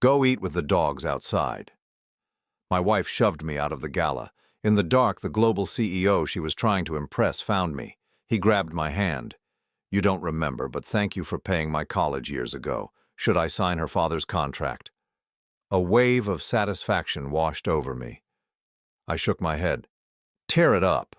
Go eat with the dogs outside." My wife shoved me out of the gala. In the dark, the global CEO she was trying to impress found me. He grabbed my hand. "You don't remember, but thank you for paying my college years ago. Should I sign her father's contract?" A wave of satisfaction washed over me. I shook my head. "Tear it up."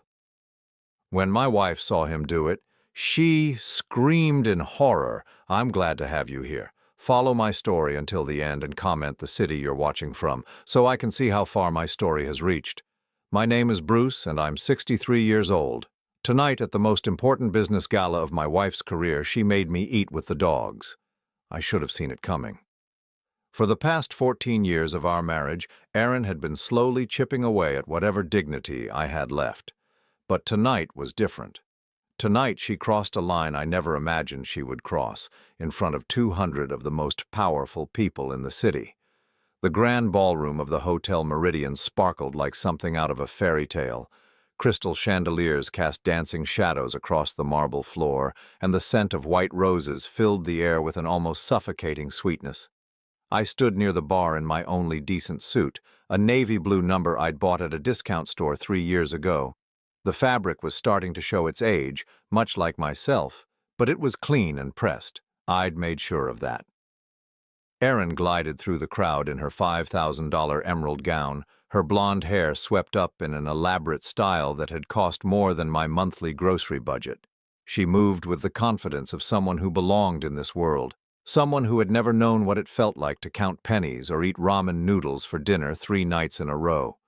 When my wife saw him do it, she screamed in horror. "I'm glad to have you here. Follow my story until the end and comment the city you're watching from, so I can see how far my story has reached. My name is Bruce, and I'm 63 years old. Tonight, at the most important business gala of my wife's career, she made me eat with the dogs. I should have seen it coming. For the past 14 years of our marriage, Erin had been slowly chipping away at whatever dignity I had left. But tonight was different. Tonight she crossed a line I never imagined she would cross, in front of 200 of the most powerful people in the city. The grand ballroom of the Hotel Meridian sparkled like something out of a fairy tale. Crystal chandeliers cast dancing shadows across the marble floor, and the scent of white roses filled the air with an almost suffocating sweetness. I stood near the bar in my only decent suit, a navy blue number I'd bought at a discount store 3 years ago. The fabric was starting to show its age, much like myself, but it was clean and pressed. I'd made sure of that. Erin glided through the crowd in her $5,000 emerald gown, her blonde hair swept up in an elaborate style that had cost more than my monthly grocery budget. She moved with the confidence of someone who belonged in this world, someone who had never known what it felt like to count pennies or eat ramen noodles for dinner 3 nights in a row.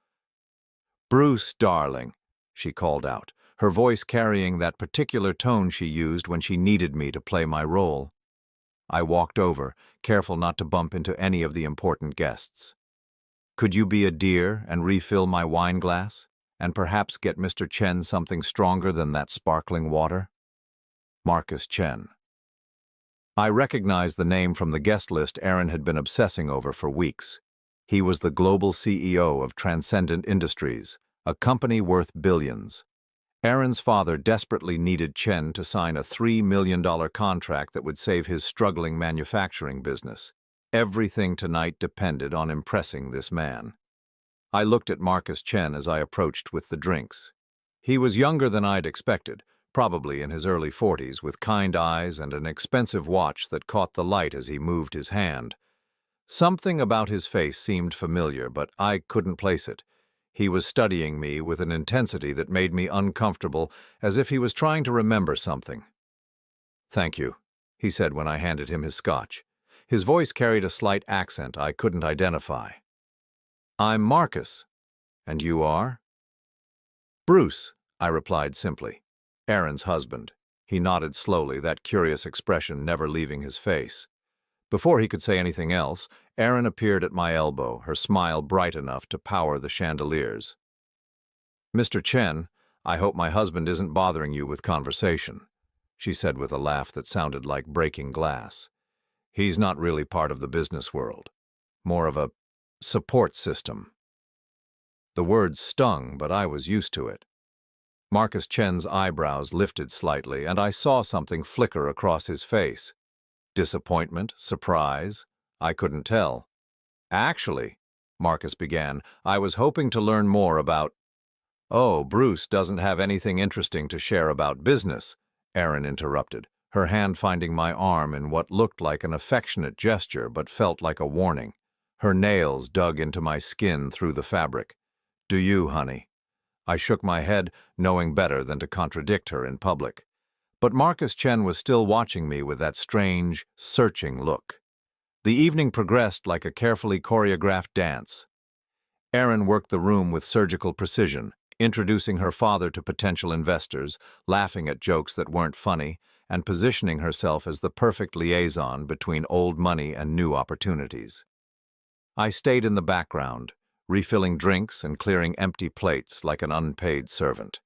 "Bruce, darling," she called out, her voice carrying that particular tone she used when she needed me to play my role. I walked over, careful not to bump into any of the important guests. "Could you be a dear and refill my wine glass, and perhaps get Mr. Chen something stronger than that sparkling water?" Marcus Chen. I recognized the name from the guest list Erin had been obsessing over for weeks. He was the global CEO of Transcendent Industries, a company worth billions. Erin's father desperately needed Chen to sign a $3 million contract that would save his struggling manufacturing business. Everything tonight depended on impressing this man. I looked at Marcus Chen as I approached with the drinks. He was younger than I'd expected, probably in his early 40s, with kind eyes and an expensive watch that caught the light as he moved his hand. Something about his face seemed familiar, but I couldn't place it. He was studying me with an intensity that made me uncomfortable, as if he was trying to remember something. "Thank you," he said when I handed him his scotch. His voice carried a slight accent I couldn't identify. "I'm Marcus. And you are?" "Bruce," I replied simply. "Erin's husband." He nodded slowly, that curious expression never leaving his face. Before he could say anything else, Erin appeared at my elbow, her smile bright enough to power the chandeliers. "Mr. Chen, I hope my husband isn't bothering you with conversation," she said with a laugh that sounded like breaking glass. "He's not really part of the business world. More of a support system." The words stung, but I was used to it. Marcus Chen's eyebrows lifted slightly, and I saw something flicker across his face. Disappointment? Surprise? I couldn't tell. "Actually," Marcus began, "I was hoping to learn more about—" "Oh, Bruce doesn't have anything interesting to share about business," Erin interrupted, her hand finding my arm in what looked like an affectionate gesture but felt like a warning. Her nails dug into my skin through the fabric. "Do you, honey?" I shook my head, knowing better than to contradict her in public. But Marcus Chen was still watching me with that strange, searching look. The evening progressed like a carefully choreographed dance. Erin worked the room with surgical precision, introducing her father to potential investors, laughing at jokes that weren't funny, and positioning herself as the perfect liaison between old money and new opportunities. I stayed in the background, refilling drinks and clearing empty plates like an unpaid servant.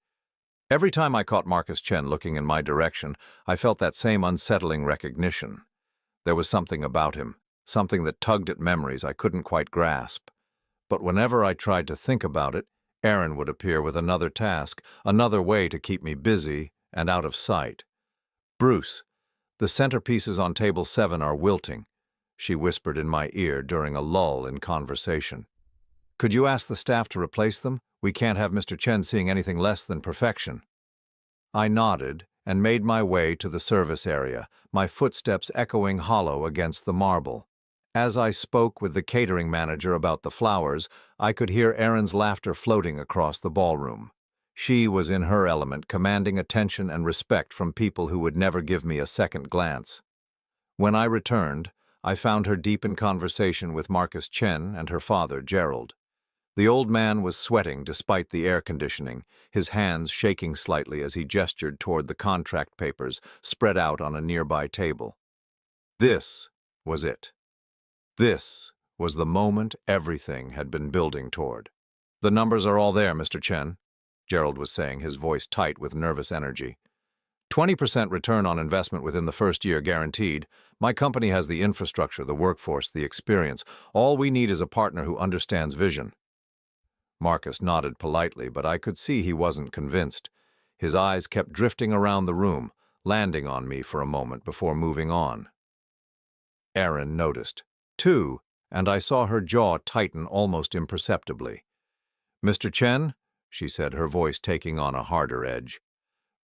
Every time I caught Marcus Chen looking in my direction, I felt that same unsettling recognition. There was something about him, something that tugged at memories I couldn't quite grasp. But whenever I tried to think about it, Erin would appear with another task, another way to keep me busy and out of sight. "Bruce, the centerpieces on table 7 are wilting." she whispered in my ear during a lull in conversation. Could you ask the staff to replace them? We can't have Mr. Chen seeing anything less than perfection. I nodded and made my way to the service area, my footsteps echoing hollow against the marble. As I spoke with the catering manager about the flowers, I could hear Erin's laughter floating across the ballroom. She was in her element, commanding attention and respect from people who would never give me a second glance. When I returned, I found her deep in conversation with Marcus Chen and her father, Gerald. The old man was sweating despite the air conditioning, his hands shaking slightly as he gestured toward the contract papers spread out on a nearby table. This was it. This was the moment everything had been building toward. The numbers are all there, Mr. Chen, Gerald was saying, his voice tight with nervous energy. 20% return on investment within the first year guaranteed. My company has the infrastructure, the workforce, the experience. All we need is a partner who understands vision. Marcus nodded politely, but I could see he wasn't convinced. His eyes kept drifting around the room, landing on me for a moment before moving on. Erin noticed, too, and I saw her jaw tighten almost imperceptibly. Mr. Chen, she said, her voice taking on a harder edge,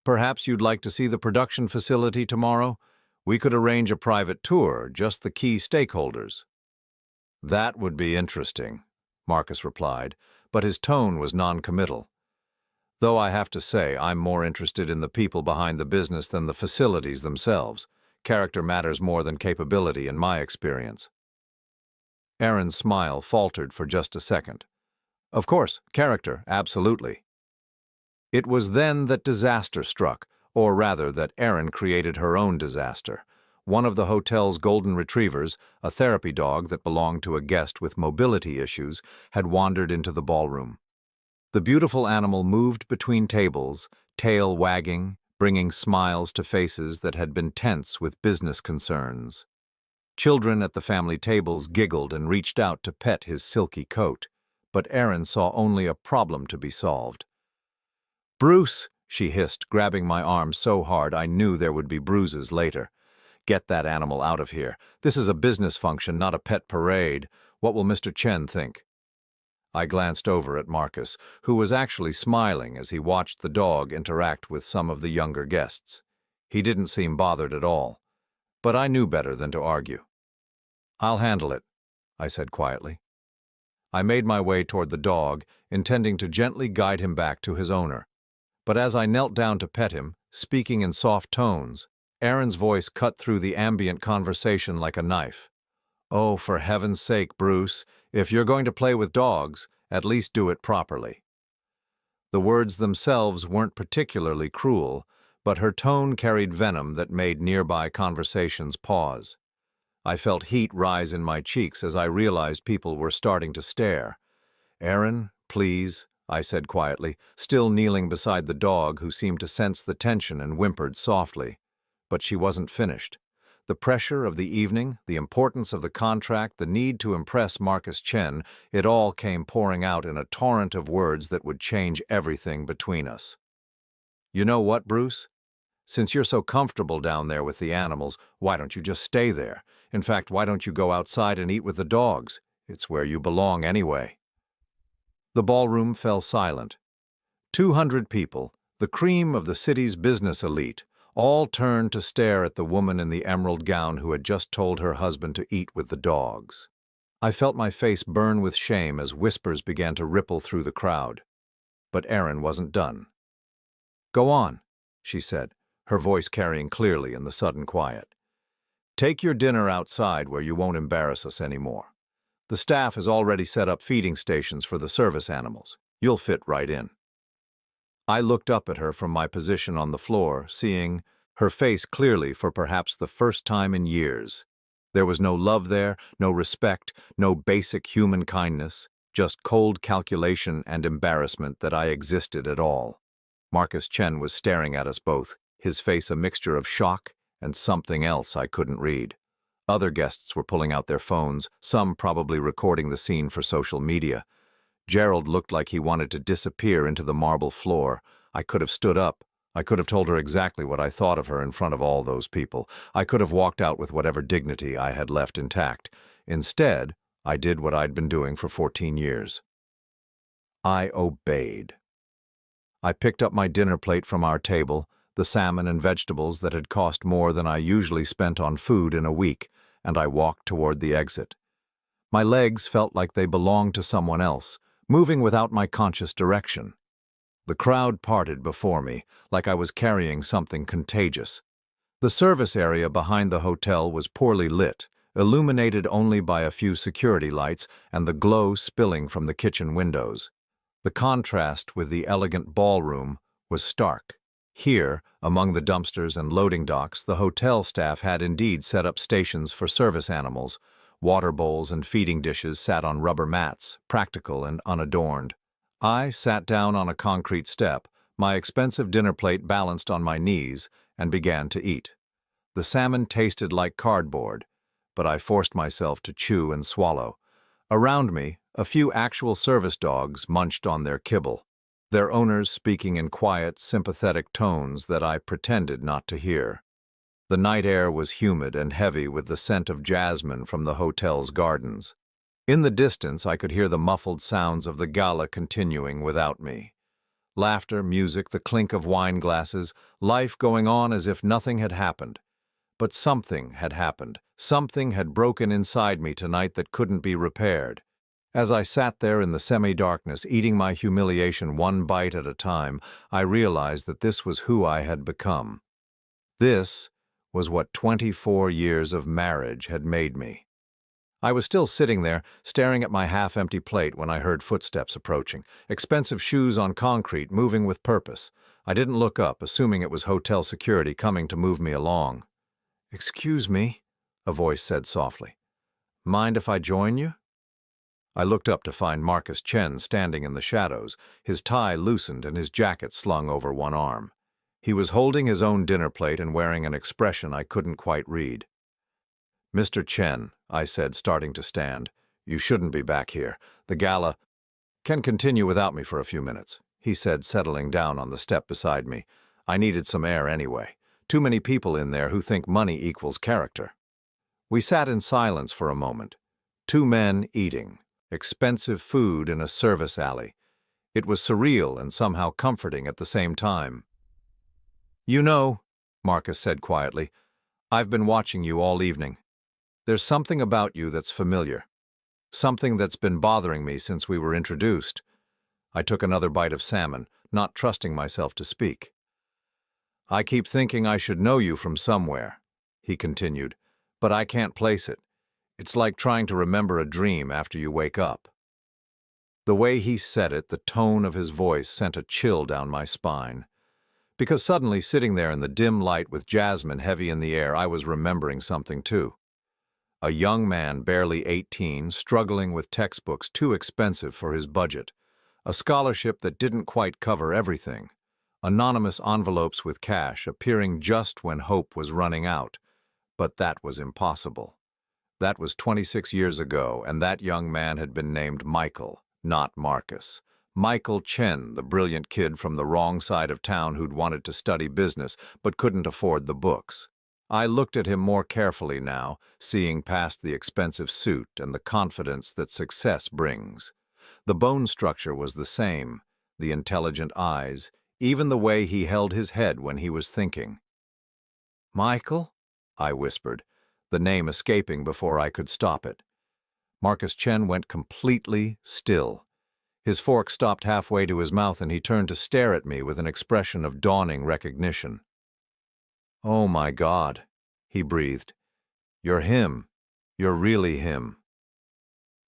perhaps you'd like to see the production facility tomorrow? We could arrange a private tour, just the key stakeholders. That would be interesting, Marcus replied, but his tone was non-committal. Though I have to say I'm more interested in the people behind the business than the facilities themselves. Character matters more than capability in my experience. Erin's smile faltered for just a second. Of course, character, absolutely. It was then that disaster struck, or rather that Erin created her own disaster. One of the hotel's golden retrievers, a therapy dog that belonged to a guest with mobility issues, had wandered into the ballroom. The beautiful animal moved between tables, tail wagging, bringing smiles to faces that had been tense with business concerns. Children at the family tables giggled and reached out to pet his silky coat, but Erin saw only a problem to be solved. "Bruce," she hissed, grabbing my arm so hard I knew there would be bruises later. "Get that animal out of here. This is a business function, not a pet parade. What will Mr. Chen think?" I glanced over at Marcus, who was actually smiling as he watched the dog interact with some of the younger guests. He didn't seem bothered at all, but I knew better than to argue. "I'll handle it," I said quietly. I made my way toward the dog, intending to gently guide him back to his owner. But as I knelt down to pet him, speaking in soft tones, Erin's voice cut through the ambient conversation like a knife. "Oh, for heaven's sake, Bruce, if you're going to play with dogs, at least do it properly." The words themselves weren't particularly cruel, but her tone carried venom that made nearby conversations pause. I felt heat rise in my cheeks as I realized people were starting to stare. "Erin, please," I said quietly, still kneeling beside the dog who seemed to sense the tension and whimpered softly. But she wasn't finished. The pressure of the evening, the importance of the contract, the need to impress Marcus Chen, it all came pouring out in a torrent of words that would change everything between us. "You know what, Bruce? Since you're so comfortable down there with the animals, why don't you just stay there? In fact, why don't you go outside and eat with the dogs? It's where you belong anyway." The ballroom fell silent. 200 people, the cream of the city's business elite, all turned to stare at the woman in the emerald gown who had just told her husband to eat with the dogs. I felt my face burn with shame as whispers began to ripple through the crowd. But Erin wasn't done. "Go on," she said, her voice carrying clearly in the sudden quiet. "Take your dinner outside where you won't embarrass us anymore. The staff has already set up feeding stations for the service animals. You'll fit right in." I looked up at her from my position on the floor, seeing her face clearly for perhaps the first time in years. There was no love there, no respect, no basic human kindness, just cold calculation and embarrassment that I existed at all. Marcus Chen was staring at us both, his face a mixture of shock and something else I couldn't read. Other guests were pulling out their phones, some probably recording the scene for social media. Gerald looked like he wanted to disappear into the marble floor. I could have stood up. I could have told her exactly what I thought of her in front of all those people. I could have walked out with whatever dignity I had left intact. Instead, I did what I'd been doing for 14 years. I obeyed. I picked up my dinner plate from our table, the salmon and vegetables that had cost more than I usually spent on food in a week, and I walked toward the exit. My legs felt like they belonged to someone else, moving without my conscious direction. The crowd parted before me, like I was carrying something contagious. The service area behind the hotel was poorly lit, illuminated only by a few security lights and the glow spilling from the kitchen windows. The contrast with the elegant ballroom was stark. Here, among the dumpsters and loading docks, the hotel staff had indeed set up stations for service animals. Water bowls and feeding dishes sat on rubber mats, practical and unadorned. I sat down on a concrete step, my expensive dinner plate balanced on my knees, and began to eat. The salmon tasted like cardboard, but I forced myself to chew and swallow. Around me, a few actual service dogs munched on their kibble, their owners speaking in quiet, sympathetic tones that I pretended not to hear. The night air was humid and heavy with the scent of jasmine from the hotel's gardens. In the distance, I could hear the muffled sounds of the gala continuing without me. Laughter, music, the clink of wine glasses, life going on as if nothing had happened. But something had happened. Something had broken inside me tonight that couldn't be repaired. As I sat there in the semi-darkness, eating my humiliation one bite at a time, I realized that this was who I had become. This was what 24 years of marriage had made me. I was still sitting there, staring at my half-empty plate when I heard footsteps approaching, expensive shoes on concrete moving with purpose. I didn't look up, assuming it was hotel security coming to move me along. "Excuse me," a voice said softly. "Mind if I join you?" I looked up to find Marcus Chen standing in the shadows, his tie loosened and his jacket slung over one arm. He was holding his own dinner plate and wearing an expression I couldn't quite read. "Mr. Chen," I said, starting to stand, "you shouldn't be back here. The gala can continue without me for a few minutes," he said, settling down on the step beside me. "I needed some air anyway. Too many people in there who think money equals character." We sat in silence for a moment. Two men eating. Expensive food in a service alley. It was surreal and somehow comforting at the same time. "You know," Marcus said quietly, "I've been watching you all evening. There's something about you that's familiar. Something that's been bothering me since we were introduced." I took another bite of salmon, not trusting myself to speak. "I keep thinking I should know you from somewhere," he continued, "but I can't place it. It's like trying to remember a dream after you wake up." The way he said it, the tone of his voice sent a chill down my spine. Because suddenly, sitting there in the dim light with jasmine heavy in the air, I was remembering something too. A young man, barely 18, struggling with textbooks too expensive for his budget. A scholarship that didn't quite cover everything. Anonymous envelopes with cash appearing just when hope was running out. But that was impossible. That was 26 years ago, and that young man had been named Michael, not Marcus. Michael Chen, the brilliant kid from the wrong side of town who'd wanted to study business but couldn't afford the books. I looked at him more carefully now, seeing past the expensive suit and the confidence that success brings. The bone structure was the same, the intelligent eyes, even the way he held his head when he was thinking. "Michael?" I whispered, the name escaping before I could stop it. Marcus Chen went completely still. His fork stopped halfway to his mouth and he turned to stare at me with an expression of dawning recognition. "Oh my God," he breathed. "You're him. You're really him."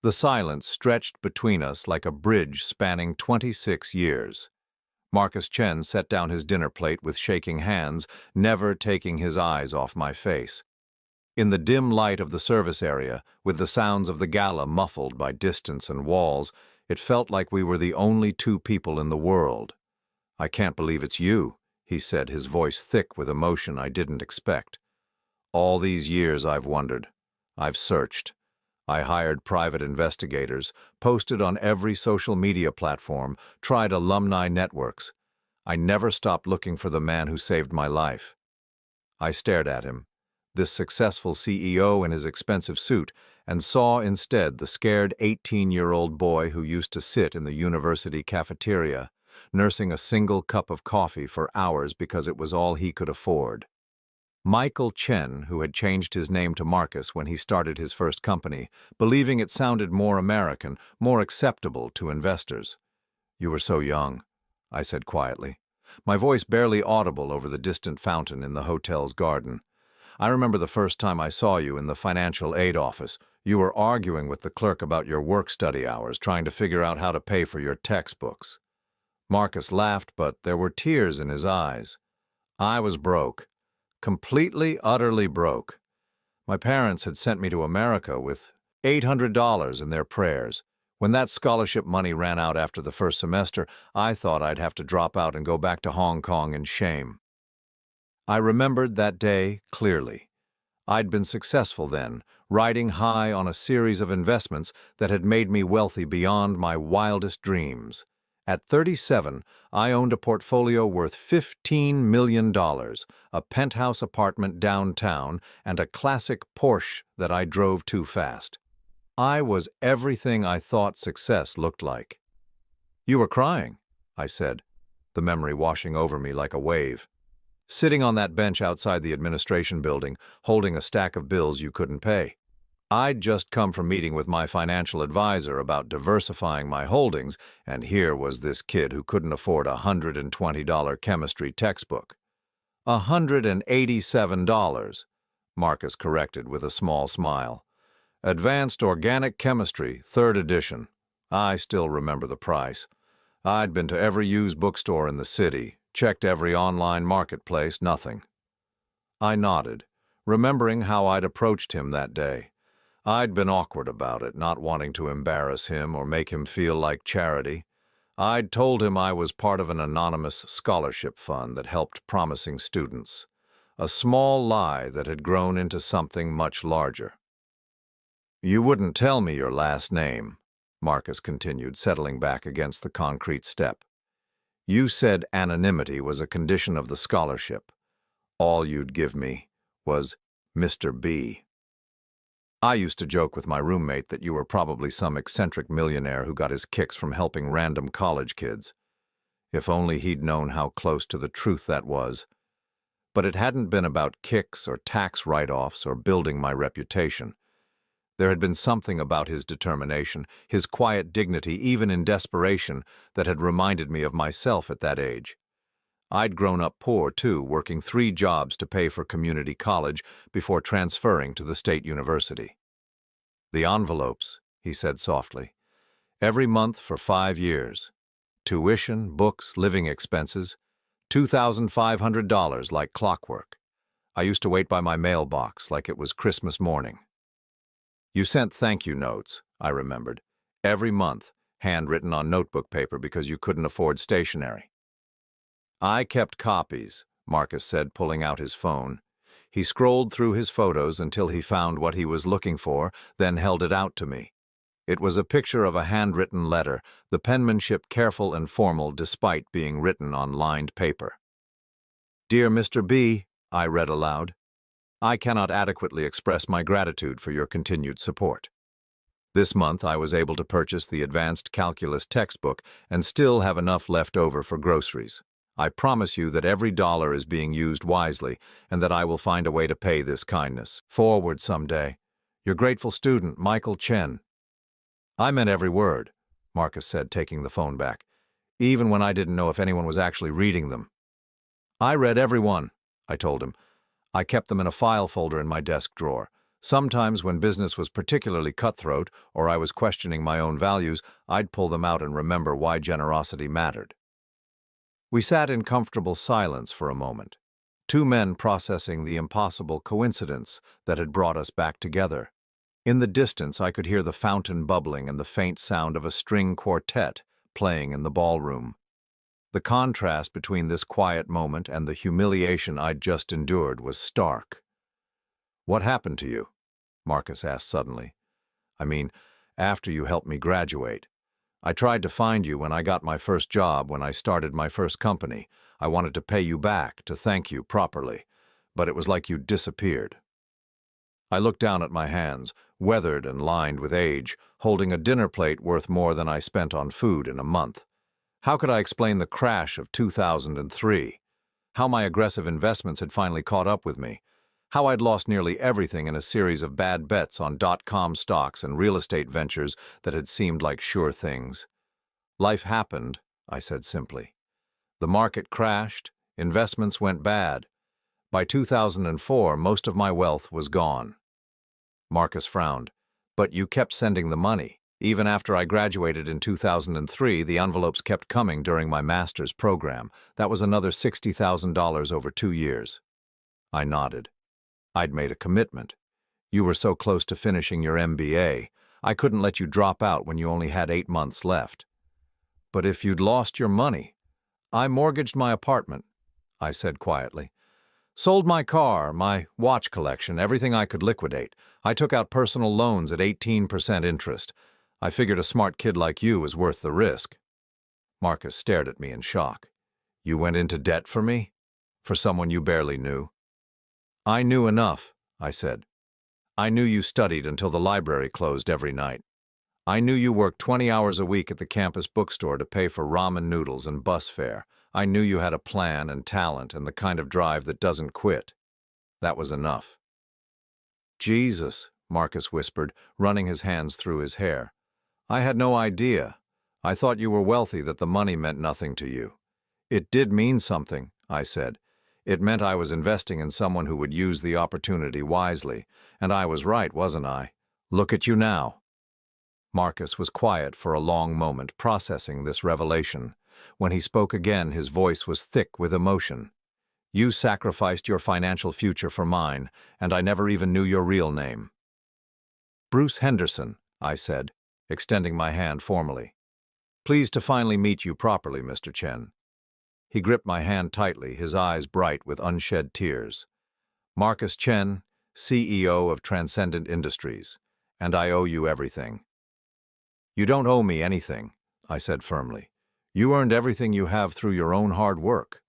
The silence stretched between us like a bridge spanning 26 years. Marcus Chen set down his dinner plate with shaking hands, never taking his eyes off my face. In the dim light of the service area, with the sounds of the gala muffled by distance and walls, it felt like we were the only two people in the world. "I can't believe it's you," he said, his voice thick with emotion I didn't expect. "All these years I've wondered. I've searched. I hired private investigators, posted on every social media platform, tried alumni networks. I never stopped looking for the man who saved my life. I stared at him, this successful CEO in his expensive suit, and saw instead the scared 18-year-old boy who used to sit in the university cafeteria, nursing a single cup of coffee for hours because it was all he could afford. Michael Chen, who had changed his name to Marcus when he started his first company, believing it sounded more American, more acceptable to investors. "You were so young," I said quietly, my voice barely audible over the distant fountain in the hotel's garden. "I remember the first time I saw you in the financial aid office. You were arguing with the clerk about your work-study hours, trying to figure out how to pay for your textbooks." Marcus laughed, but there were tears in his eyes. I was broke. Completely, utterly broke. My parents had sent me to America with $800 in their prayers. When that scholarship money ran out after the first semester, I thought I'd have to drop out and go back to Hong Kong in shame. I remembered that day clearly. I'd been successful then, riding high on a series of investments that had made me wealthy beyond my wildest dreams. At 37, I owned a portfolio worth $15 million, a penthouse apartment downtown, and a classic Porsche that I drove too fast. I was everything I thought success looked like. "You were crying," I said, the memory washing over me like a wave. "Sitting on that bench outside the administration building, holding a stack of bills you couldn't pay. I'd just come from meeting with my financial advisor about diversifying my holdings, and here was this kid who couldn't afford a $120 chemistry textbook." $187, Marcus corrected with a small smile. "Advanced Organic Chemistry, 3rd edition. I still remember the price. I'd been to every used bookstore in the city, checked every online marketplace, nothing." I nodded, remembering how I'd approached him that day. I'd been awkward about it, not wanting to embarrass him or make him feel like charity. I'd told him I was part of an anonymous scholarship fund that helped promising students. A small lie that had grown into something much larger. "You wouldn't tell me your last name," Marcus continued, settling back against the concrete step. "You said anonymity was a condition of the scholarship. All you'd give me was Mr. B. I used to joke with my roommate that you were probably some eccentric millionaire who got his kicks from helping random college kids. If only he'd known how close to the truth that was. But it hadn't been about kicks or tax write-offs or building my reputation. There had been something about his determination, his quiet dignity, even in desperation, that had reminded me of myself at that age. I'd grown up poor, too, working 3 jobs to pay for community college before transferring to the state university. "The envelopes," he said softly. "Every month for 5 years. Tuition, books, living expenses. $2,500 like clockwork. I used to wait by my mailbox like it was Christmas morning." "You sent thank you notes," I remembered. "Every month, handwritten on notebook paper because you couldn't afford stationery." "I kept copies," Marcus said, pulling out his phone. He scrolled through his photos until he found what he was looking for, then held it out to me. It was a picture of a handwritten letter, the penmanship careful and formal despite being written on lined paper. "Dear Mr. B," I read aloud, "I cannot adequately express my gratitude for your continued support. This month I was able to purchase the advanced calculus textbook and still have enough left over for groceries. I promise you that every dollar is being used wisely and that I will find a way to pay this kindness forward someday. Your grateful student, Michael Chen." "I meant every word," Marcus said, taking the phone back, "even when I didn't know if anyone was actually reading them." "I read every one," I told him. "I kept them in a file folder in my desk drawer. Sometimes when business was particularly cutthroat or I was questioning my own values, I'd pull them out and remember why generosity mattered." We sat in comfortable silence for a moment, 2 men processing the impossible coincidence that had brought us back together. In the distance, I could hear the fountain bubbling and the faint sound of a string quartet playing in the ballroom. The contrast between this quiet moment and the humiliation I'd just endured was stark. "What happened to you?" Marcus asked suddenly. "I mean, after you helped me graduate. I tried to find you when I got my first job, when I started my first company. I wanted to pay you back, to thank you properly, but it was like you disappeared. I looked down at my hands, weathered and lined with age, holding a dinner plate worth more than I spent on food in a month. How could I explain the crash of 2003? How my aggressive investments had finally caught up with me? How I'd lost nearly everything in a series of bad bets on .com stocks and real estate ventures that had seemed like sure things? Life happened, I said simply. The market crashed, investments went bad. By 2004, most of my wealth was gone. Marcus frowned. But you kept sending the money. Even after I graduated in 2003, the envelopes kept coming during my master's program. That was another $60,000 over 2 years. I nodded. I'd made a commitment. You were so close to finishing your MBA. I couldn't let you drop out when you only had 8 months left. But if you'd lost your money, I mortgaged my apartment, I said quietly. Sold my car, my watch collection, everything I could liquidate. I took out personal loans at 18% interest. I figured a smart kid like you was worth the risk. Marcus stared at me in shock. You went into debt for me? For someone you barely knew? I knew enough, I said. I knew you studied until the library closed every night. I knew you worked 20 hours a week at the campus bookstore to pay for ramen noodles and bus fare. I knew you had a plan and talent and the kind of drive that doesn't quit. That was enough. Jesus, Marcus whispered, running his hands through his hair. I had no idea. I thought you were wealthy, that the money meant nothing to you. It did mean something, I said. It meant I was investing in someone who would use the opportunity wisely. And I was right, wasn't I? Look at you now. Marcus was quiet for a long moment, processing this revelation. When he spoke again, his voice was thick with emotion. You sacrificed your financial future for mine, and I never even knew your real name. Bruce Henderson, I said, extending my hand formally. Pleased to finally meet you properly, Mr. Chen. He gripped my hand tightly, his eyes bright with unshed tears. Marcus Chen, CEO of Transcendent Industries, and I owe you everything. You don't owe me anything, I said firmly. You earned everything you have through your own hard work.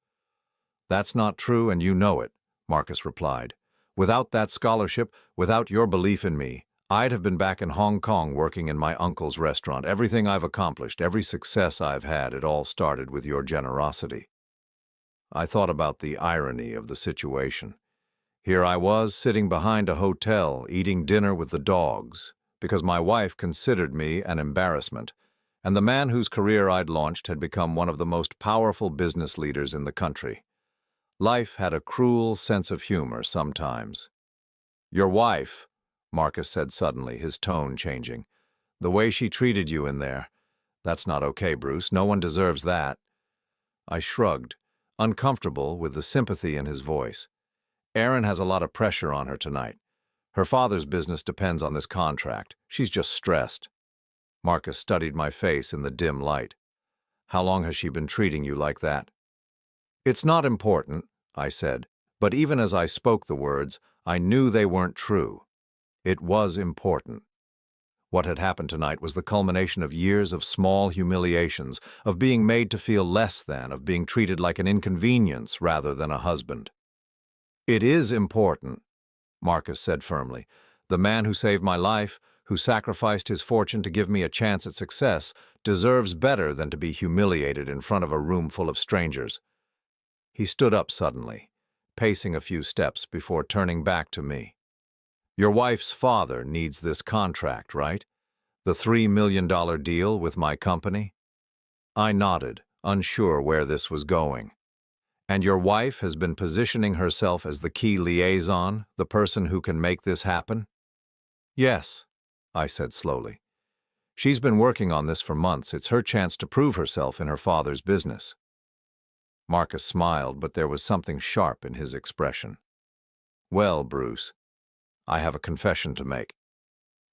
That's not true, and you know it, Marcus replied. Without that scholarship, without your belief in me, I'd have been back in Hong Kong working in my uncle's restaurant. Everything I've accomplished, every success I've had, it all started with your generosity. I thought about the irony of the situation. Here I was, sitting behind a hotel, eating dinner with the dogs, because my wife considered me an embarrassment, and the man whose career I'd launched had become one of the most powerful business leaders in the country. Life had a cruel sense of humor sometimes. Your wife, Marcus said suddenly, his tone changing. The way she treated you in there. That's not okay, Bruce. No one deserves that. I shrugged, uncomfortable with the sympathy in his voice. Erin has a lot of pressure on her tonight. Her father's business depends on this contract. She's just stressed. Marcus studied my face in the dim light. How long has she been treating you like that? It's not important, I said, but even as I spoke the words, I knew they weren't true. It was important. What had happened tonight was the culmination of years of small humiliations, of being made to feel less than, of being treated like an inconvenience rather than a husband. It is important, Marcus said firmly. The man who saved my life, who sacrificed his fortune to give me a chance at success, deserves better than to be humiliated in front of a room full of strangers. He stood up suddenly, pacing a few steps before turning back to me. Your wife's father needs this contract, right? The $3 million deal with my company? I nodded, unsure where this was going. And your wife has been positioning herself as the key liaison, the person who can make this happen? Yes, I said slowly. She's been working on this for months. It's her chance to prove herself in her father's business. Marcus smiled, but there was something sharp in his expression. Well, Bruce, I have a confession to make.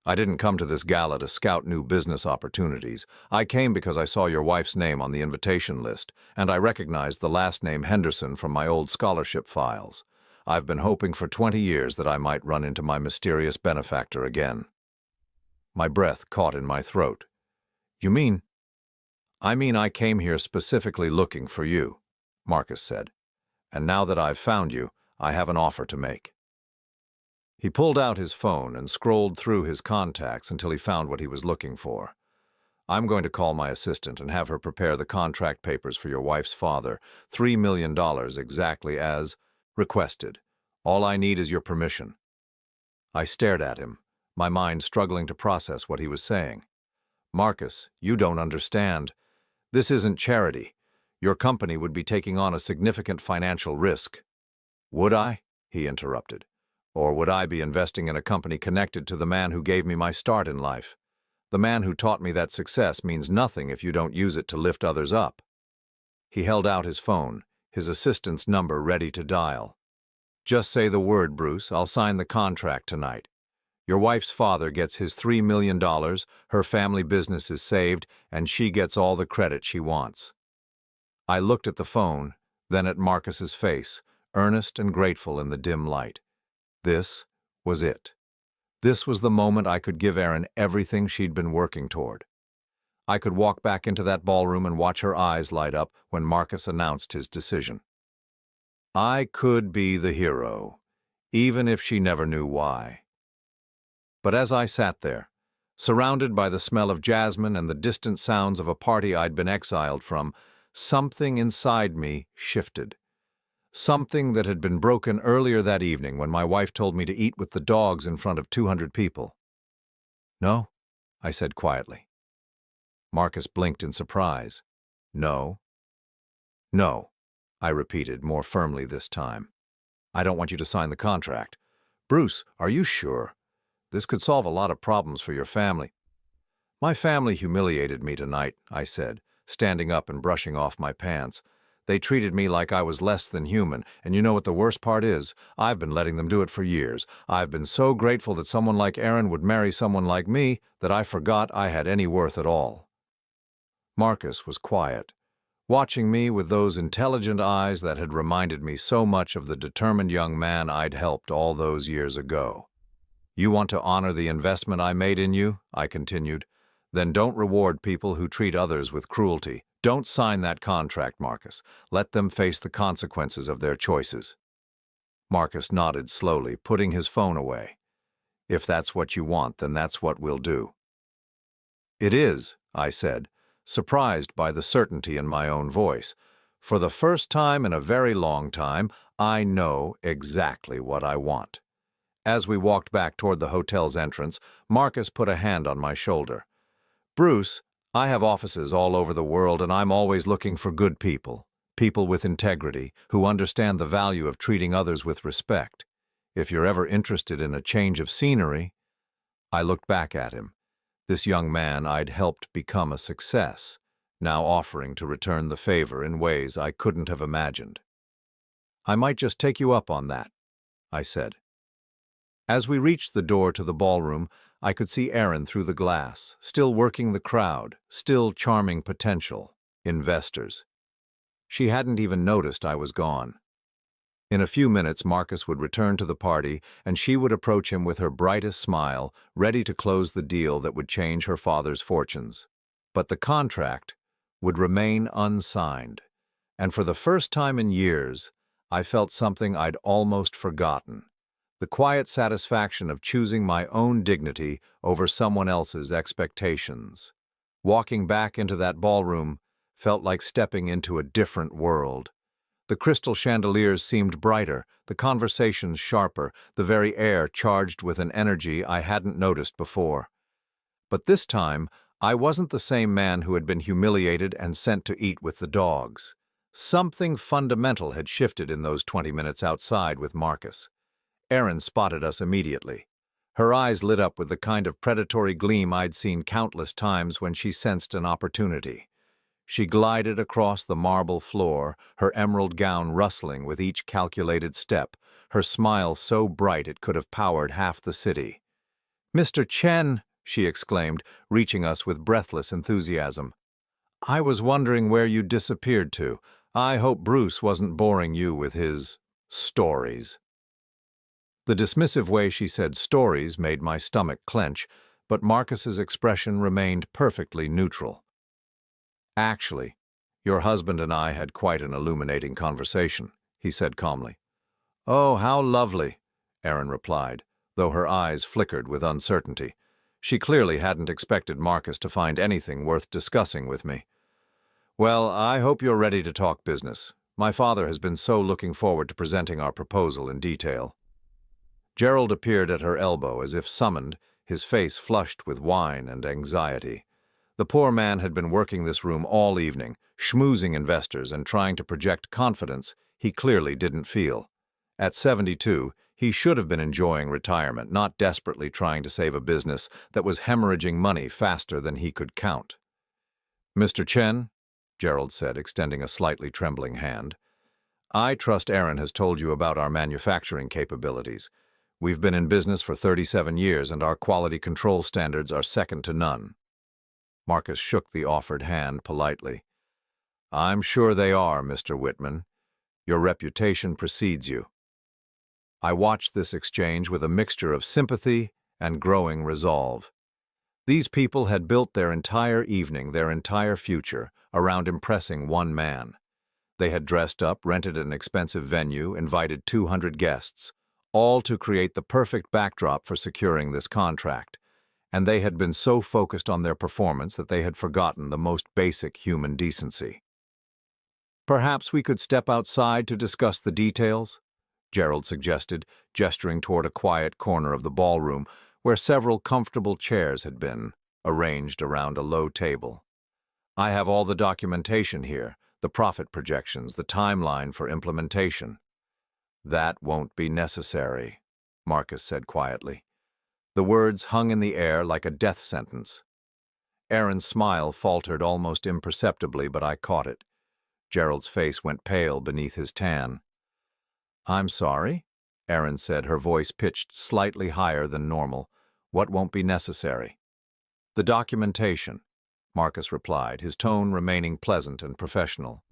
I didn't come to this gala to scout new business opportunities. I came because I saw your wife's name on the invitation list, and I recognized the last name Henderson from my old scholarship files. I've been hoping for 20 years that I might run into my mysterious benefactor again. My breath caught in my throat. You mean I mean, I came here specifically looking for you, Marcus said. And now that I've found you, I have an offer to make. He pulled out his phone and scrolled through his contacts until he found what he was looking for. I'm going to call my assistant and have her prepare the contract papers for your wife's father, $3 million exactly as requested. All I need is your permission. I stared at him, my mind struggling to process what he was saying. Marcus, you don't understand. This isn't charity. Your company would be taking on a significant financial risk. Would I? He interrupted. Or would I be investing in a company connected to the man who gave me my start in life? The man who taught me that success means nothing if you don't use it to lift others up. He held out his phone, his assistant's number ready to dial. Just say the word, Bruce. I'll sign the contract tonight. Your wife's father gets his $3 million, her family business is saved, and she gets all the credit she wants. I looked at the phone, then at Marcus's face, earnest and grateful in the dim light. This was it. This was the moment I could give Erin everything she'd been working toward. I could walk back into that ballroom and watch her eyes light up when Marcus announced his decision. I could be the hero, even if she never knew why. But as I sat there, surrounded by the smell of jasmine and the distant sounds of a party I'd been exiled from, something inside me shifted. Something that had been broken earlier that evening when my wife told me to eat with the dogs in front of 200 people. No, I said quietly. Marcus blinked in surprise. No. No, I repeated more firmly this time. I don't want you to sign the contract. Bruce, are you sure? This could solve a lot of problems for your family. My family humiliated me tonight, I said, standing up and brushing off my pants. They treated me like I was less than human, and you know what the worst part is? I've been letting them do it for years. I've been so grateful that someone like Erin would marry someone like me that I forgot I had any worth at all. Marcus was quiet, watching me with those intelligent eyes that had reminded me so much of the determined young man I'd helped all those years ago. You want to honor the investment I made in you, I continued. Then don't reward people who treat others with cruelty. Don't sign that contract, Marcus. Let them face the consequences of their choices. Marcus nodded slowly, putting his phone away. If that's what you want, then that's what we'll do. It is, I said, surprised by the certainty in my own voice. For the first time in a very long time, I know exactly what I want. As we walked back toward the hotel's entrance, Marcus put a hand on my shoulder. Bruce, I have offices all over the world, and I'm always looking for good people, people with integrity, who understand the value of treating others with respect. If you're ever interested in a change of scenery. I looked back at him, this young man I'd helped become a success, now offering to return the favor in ways I couldn't have imagined. I might just take you up on that, I said. As we reached the door to the ballroom, I could see Erin through the glass, still working the crowd, still charming potential investors. She hadn't even noticed I was gone. In a few minutes, Marcus would return to the party, and she would approach him with her brightest smile, ready to close the deal that would change her father's fortunes. But the contract would remain unsigned, and for the first time in years, I felt something I'd almost forgotten. The quiet satisfaction of choosing my own dignity over someone else's expectations. Walking back into that ballroom felt like stepping into a different world. The crystal chandeliers seemed brighter, the conversations sharper, the very air charged with an energy I hadn't noticed before. But this time, I wasn't the same man who had been humiliated and sent to eat with the dogs. Something fundamental had shifted in those 20 minutes outside with Marcus. Erin spotted us immediately. Her eyes lit up with the kind of predatory gleam I'd seen countless times when she sensed an opportunity. She glided across the marble floor, her emerald gown rustling with each calculated step, her smile so bright it could have powered half the city. "Mr. Chen," she exclaimed, reaching us with breathless enthusiasm. "I was wondering where you disappeared to. I hope Bruce wasn't boring you with his stories." The dismissive way she said stories made my stomach clench, but Marcus's expression remained perfectly neutral. Actually, your husband and I had quite an illuminating conversation, he said calmly. Oh, how lovely, Erin replied, though her eyes flickered with uncertainty. She clearly hadn't expected Marcus to find anything worth discussing with me. Well, I hope you're ready to talk business. My father has been so looking forward to presenting our proposal in detail. Gerald appeared at her elbow as if summoned, his face flushed with wine and anxiety. The poor man had been working this room all evening, schmoozing investors and trying to project confidence he clearly didn't feel. At 72, he should have been enjoying retirement, not desperately trying to save a business that was hemorrhaging money faster than he could count. Mr. Chen, Gerald said, extending a slightly trembling hand, I trust Erin has told you about our manufacturing capabilities. We've been in business for 37 years and our quality control standards are second to none. Marcus shook the offered hand politely. I'm sure they are, Mr. Whitman. Your reputation precedes you. I watched this exchange with a mixture of sympathy and growing resolve. These people had built their entire evening, their entire future, around impressing one man. They had dressed up, rented an expensive venue, invited 200 guests, all to create the perfect backdrop for securing this contract. And they had been so focused on their performance that they had forgotten the most basic human decency. Perhaps we could step outside to discuss the details, Gerald suggested, gesturing toward a quiet corner of the ballroom where several comfortable chairs had been arranged around a low table. I have all the documentation here, the profit projections, the timeline for implementation. That won't be necessary, Marcus said quietly. The words hung in the air like a death sentence. Erin's smile faltered almost imperceptibly, but I caught it. Gerald's face went pale beneath his tan. I'm sorry, Erin said, her voice pitched slightly higher than normal. What won't be necessary? The documentation, Marcus replied, his tone remaining pleasant and professional.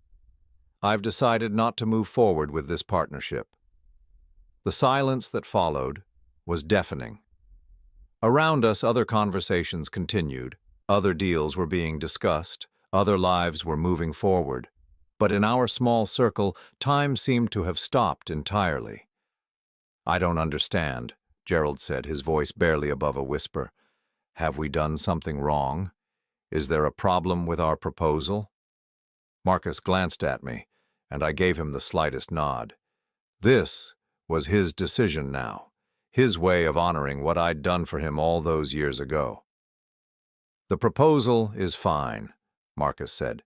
I've decided not to move forward with this partnership. The silence that followed was deafening. Around us, other conversations continued, other deals were being discussed, other lives were moving forward. But in our small circle, time seemed to have stopped entirely. I don't understand, Gerald said, his voice barely above a whisper. Have we done something wrong? Is there a problem with our proposal? Marcus glanced at me, and I gave him the slightest nod. This was his decision now, his way of honoring what I'd done for him all those years ago. The proposal is fine, Marcus said.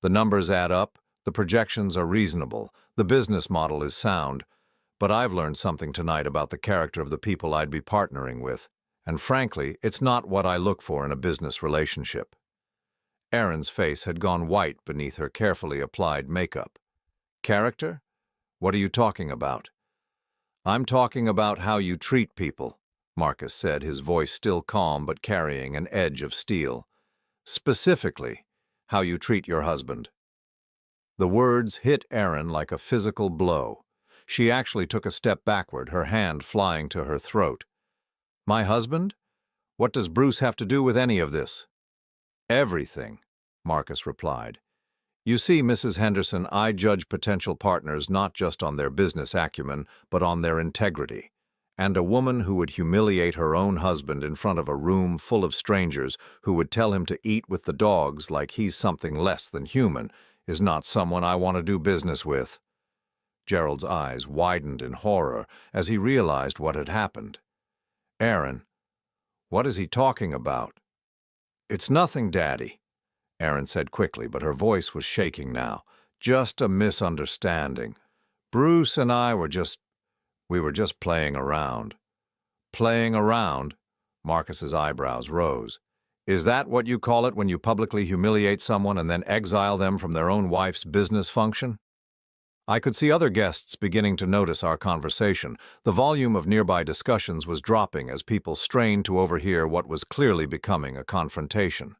The numbers add up, the projections are reasonable, the business model is sound, but I've learned something tonight about the character of the people I'd be partnering with, and frankly, it's not what I look for in a business relationship. Erin's face had gone white beneath her carefully applied makeup. Character? What are you talking about? I'm talking about how you treat people, Marcus said, his voice still calm but carrying an edge of steel. Specifically, how you treat your husband. The words hit Erin like a physical blow. She actually took a step backward, her hand flying to her throat. My husband? What does Bruce have to do with any of this? Everything, Marcus replied. You see, Mrs. Henderson, I judge potential partners not just on their business acumen, but on their integrity. And a woman who would humiliate her own husband in front of a room full of strangers who would tell him to eat with the dogs like he's something less than human is not someone I want to do business with. Gerald's eyes widened in horror as he realized what had happened. Erin, what is he talking about? It's nothing, Daddy, Erin said quickly, but her voice was shaking now. Just a misunderstanding. Bruce and I were just playing around. Playing around? Marcus's eyebrows rose. Is that what you call it when you publicly humiliate someone and then exile them from their own wife's business function? I could see other guests beginning to notice our conversation. The volume of nearby discussions was dropping as people strained to overhear what was clearly becoming a confrontation.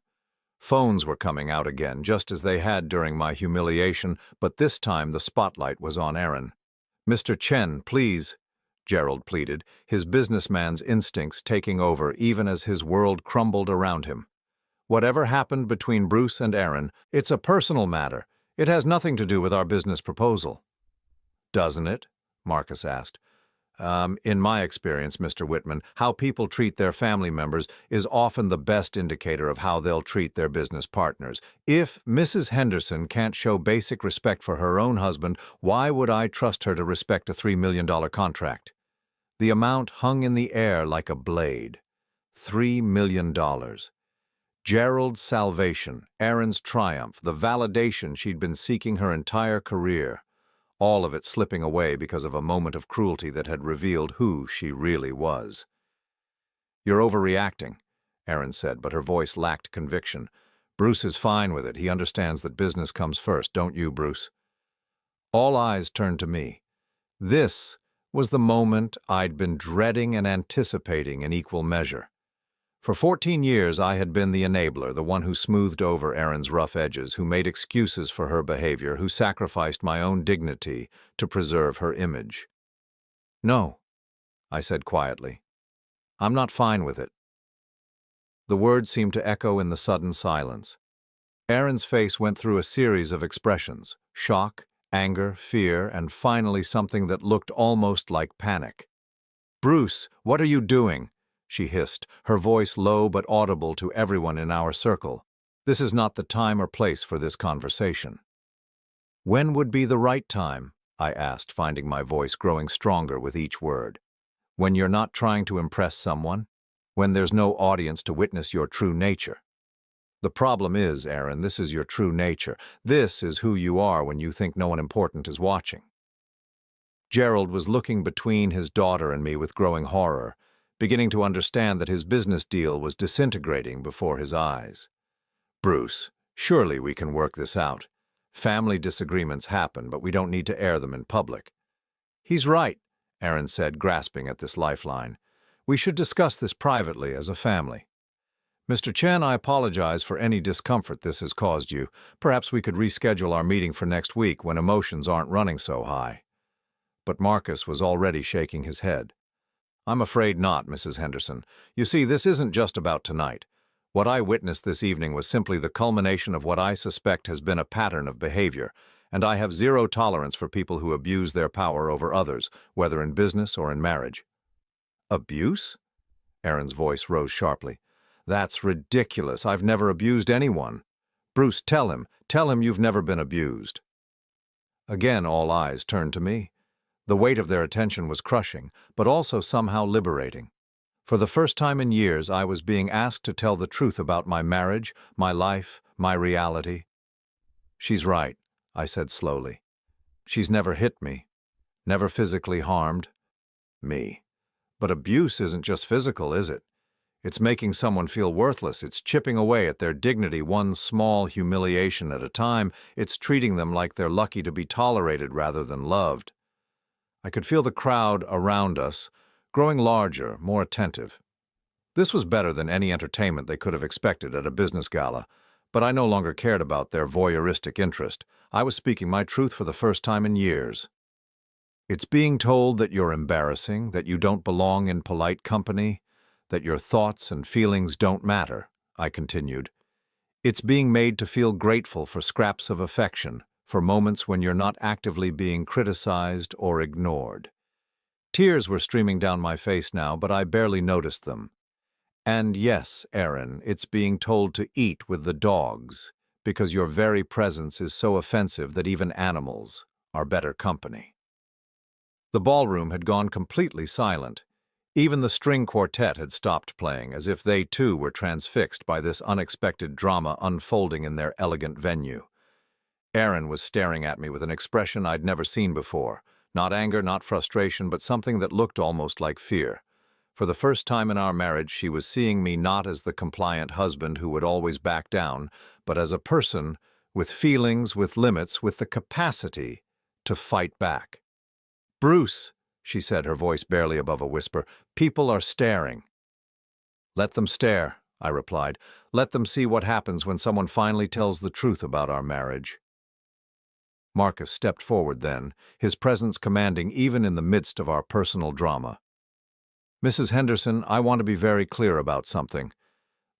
Phones were coming out again, just as they had during my humiliation, but this time the spotlight was on Erin. Mr. Chen, please, Gerald pleaded, his businessman's instincts taking over even as his world crumbled around him. Whatever happened between Bruce and Aaron, it's a personal matter. It has nothing to do with our business proposal." "Doesn't it?" Marcus asked. In my experience, Mr. Whitman, how people treat their family members is often the best indicator of how they'll treat their business partners. If Mrs. Henderson can't show basic respect for her own husband, why would I trust her to respect a $3 million contract?" The amount hung in the air like a blade. $3 million. Gerald's salvation, Aaron's triumph, the validation she'd been seeking her entire career. All of it slipping away because of a moment of cruelty that had revealed who she really was. "You're overreacting," Aaron said, but her voice lacked conviction. "Bruce is fine with it. He understands that business comes first, don't you, Bruce?" All eyes turned to me. This was the moment I'd been dreading and anticipating in equal measure. For 14 years, I had been the enabler, the one who smoothed over Erin's rough edges, who made excuses for her behavior, who sacrificed my own dignity to preserve her image. "No," I said quietly. "I'm not fine with it." The words seemed to echo in the sudden silence. Erin's face went through a series of expressions: shock, anger, fear, and finally something that looked almost like panic. "Bruce, what are you doing?" she hissed, her voice low but audible to everyone in our circle. "This is not the time or place for this conversation." "When would be the right time?" I asked, finding my voice growing stronger with each word. "When you're not trying to impress someone? When there's no audience to witness your true nature?" "The problem is, Aaron, this is your true nature. This is who you are when you think no one important is watching." Gerald was looking between his daughter and me with growing horror, beginning to understand that his business deal was disintegrating before his eyes. "Bruce, surely we can work this out. Family disagreements happen, but we don't need to air them in public." "He's right," Aaron said, grasping at this lifeline. "We should discuss this privately as a family." "Mr. Chen, I apologize for any discomfort this has caused you. Perhaps we could reschedule our meeting for next week when emotions aren't running so high." But Marcus was already shaking his head. "I'm afraid not, Mrs. Henderson. You see, this isn't just about tonight. What I witnessed this evening was simply the culmination of what I suspect has been a pattern of behavior, and I have zero tolerance for people who abuse their power over others, whether in business or in marriage." "Abuse?" Aaron's voice rose sharply. "That's ridiculous. I've never abused anyone. Bruce, tell him you've never been abused." Again, all eyes turned to me. The weight of their attention was crushing, but also somehow liberating. For the first time in years, I was being asked to tell the truth about my marriage, my life, my reality. "She's right," I said slowly. "She's never hit me, never physically harmed me. But abuse isn't just physical, is it? It's making someone feel worthless. It's chipping away at their dignity one small humiliation at a time. It's treating them like they're lucky to be tolerated rather than loved." I could feel the crowd around us growing larger, more attentive. This was better than any entertainment they could have expected at a business gala, but I no longer cared about their voyeuristic interest. I was speaking my truth for the first time in years. "It's being told that you're embarrassing, that you don't belong in polite company, that your thoughts and feelings don't matter," I continued. "It's being made to feel grateful for scraps of affection, for moments when you're not actively being criticized or ignored." Tears were streaming down my face now, but I barely noticed them. "And yes, Aaron, it's being told to eat with the dogs, because your very presence is so offensive that even animals are better company." The ballroom had gone completely silent. Even the string quartet had stopped playing, as if they too were transfixed by this unexpected drama unfolding in their elegant venue. Aaron was staring at me with an expression I'd never seen before. Not anger, not frustration, but something that looked almost like fear. For the first time in our marriage, she was seeing me not as the compliant husband who would always back down, but as a person with feelings, with limits, with the capacity to fight back. "Bruce," she said, her voice barely above a whisper, "people are staring." "Let them stare," I replied. "Let them see what happens when someone finally tells the truth about our marriage." Marcus stepped forward then, his presence commanding even in the midst of our personal drama. "Mrs. Henderson, I want to be very clear about something.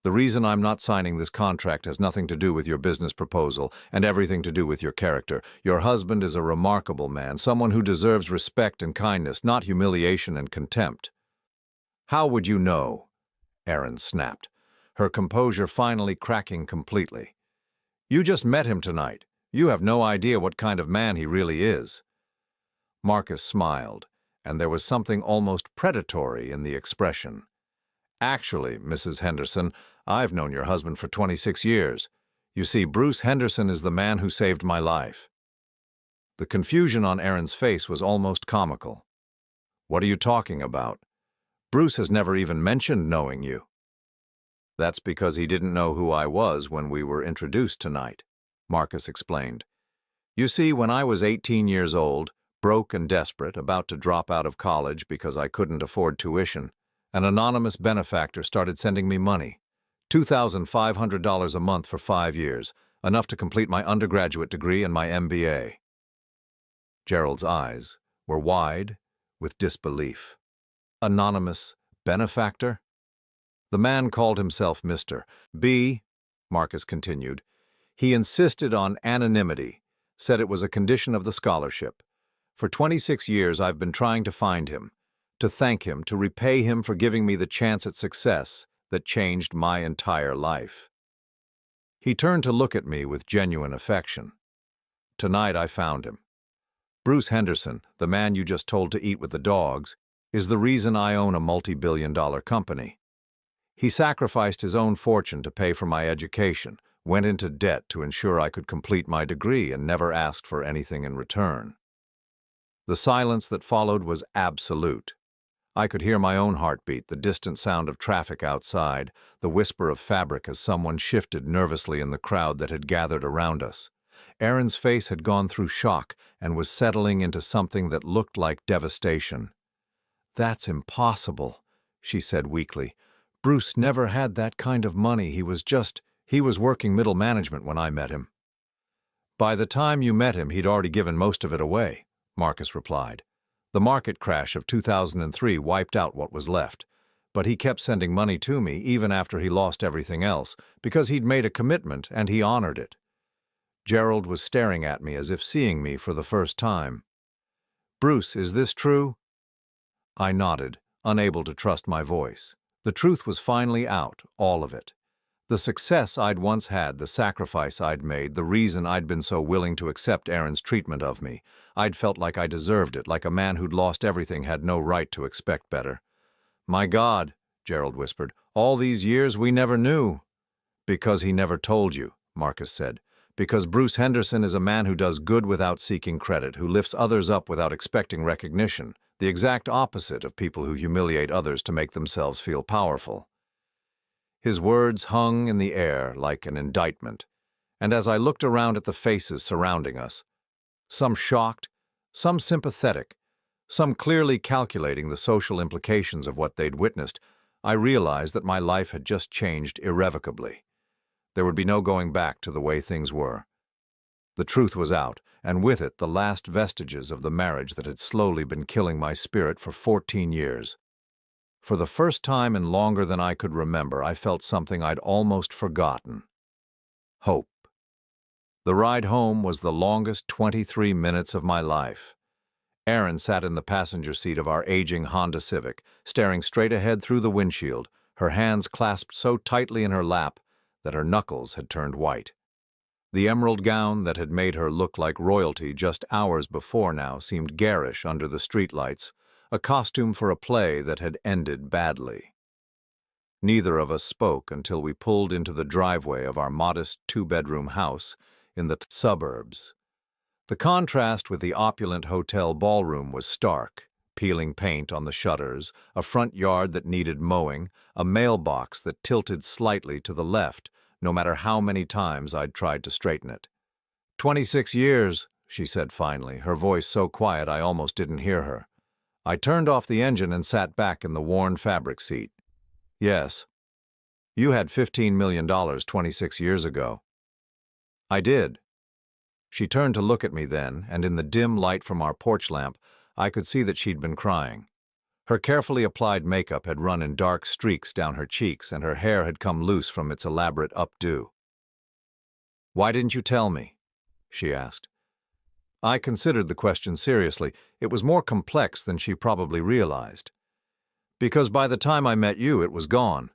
The reason I'm not signing this contract has nothing to do with your business proposal and everything to do with your character. Your husband is a remarkable man, someone who deserves respect and kindness, not humiliation and contempt." "How would you know?" Erin snapped, her composure finally cracking completely. "You just met him tonight. You have no idea what kind of man he really is." Marcus smiled, and there was something almost predatory in the expression. "Actually, Mrs. Henderson, I've known your husband for 26 years. You see, Bruce Henderson is the man who saved my life." The confusion on Erin's face was almost comical. "What are you talking about? Bruce has never even mentioned knowing you." "That's because he didn't know who I was when we were introduced tonight," Marcus explained. "You see, when I was 18 years old, broke and desperate, about to drop out of college because I couldn't afford tuition, an anonymous benefactor started sending me money, $2,500 a month for 5 years, enough to complete my undergraduate degree and my MBA. Gerald's eyes were wide with disbelief. Anonymous benefactor? The man called himself Mr. B, Marcus continued. He insisted on anonymity, said it was a condition of the scholarship. For 26 years I've been trying to find him, to thank him, to repay him for giving me the chance at success that changed my entire life. He turned to look at me with genuine affection. Tonight I found him. Bruce Henderson, the man you just told to eat with the dogs, is the reason I own a multi-billion-dollar company. He sacrificed his own fortune to pay for my education, went into debt to ensure I could complete my degree, and never asked for anything in return. The silence that followed was absolute. I could hear my own heartbeat, the distant sound of traffic outside, the whisper of fabric as someone shifted nervously in the crowd that had gathered around us. Erin's face had gone through shock and was settling into something that looked like devastation. "That's impossible," she said weakly. "Bruce never had that kind of money. He was working middle management when I met him." "By the time you met him, he'd already given most of it away," Marcus replied. "The market crash of 2003 wiped out what was left. But he kept sending money to me even after he lost everything else, because he'd made a commitment and he honored it." Gerald was staring at me as if seeing me for the first time. "Bruce, is this true?" I nodded, unable to trust my voice. The truth was finally out, all of it. The success I'd once had, the sacrifice I'd made, the reason I'd been so willing to accept Erin's treatment of me. I'd felt like I deserved it, like a man who'd lost everything had no right to expect better. "My God," Gerald whispered, "all these years we never knew." "Because he never told you," Marcus said. "Because Bruce Henderson is a man who does good without seeking credit, who lifts others up without expecting recognition, the exact opposite of people who humiliate others to make themselves feel powerful." His words hung in the air like an indictment, and as I looked around at the faces surrounding us, some shocked, some sympathetic, some clearly calculating the social implications of what they'd witnessed, I realized that my life had just changed irrevocably. There would be no going back to the way things were. The truth was out, and with it the last vestiges of the marriage that had slowly been killing my spirit for 14 years. For the first time in longer than I could remember, I felt something I'd almost forgotten. Hope. The ride home was the longest 23 minutes of my life. Erin sat in the passenger seat of our aging Honda Civic, staring straight ahead through the windshield, her hands clasped so tightly in her lap that her knuckles had turned white. The emerald gown that had made her look like royalty just hours before now seemed garish under the streetlights, a costume for a play that had ended badly. Neither of us spoke until we pulled into the driveway of our modest two-bedroom house in the suburbs. The contrast with the opulent hotel ballroom was stark. Peeling paint on the shutters, a front yard that needed mowing, a mailbox that tilted slightly to the left, no matter how many times I'd tried to straighten it. 26 years, she said finally, her voice so quiet I almost didn't hear her. I turned off the engine and sat back in the worn fabric seat. "Yes. You had $15 million 26 years ago." "I did." She turned to look at me then, and in the dim light from our porch lamp, I could see that she'd been crying. Her carefully applied makeup had run in dark streaks down her cheeks, and her hair had come loose from its elaborate updo. "Why didn't you tell me?" she asked. I considered the question seriously. It was more complex than she probably realized. "Because by the time I met you, it was gone,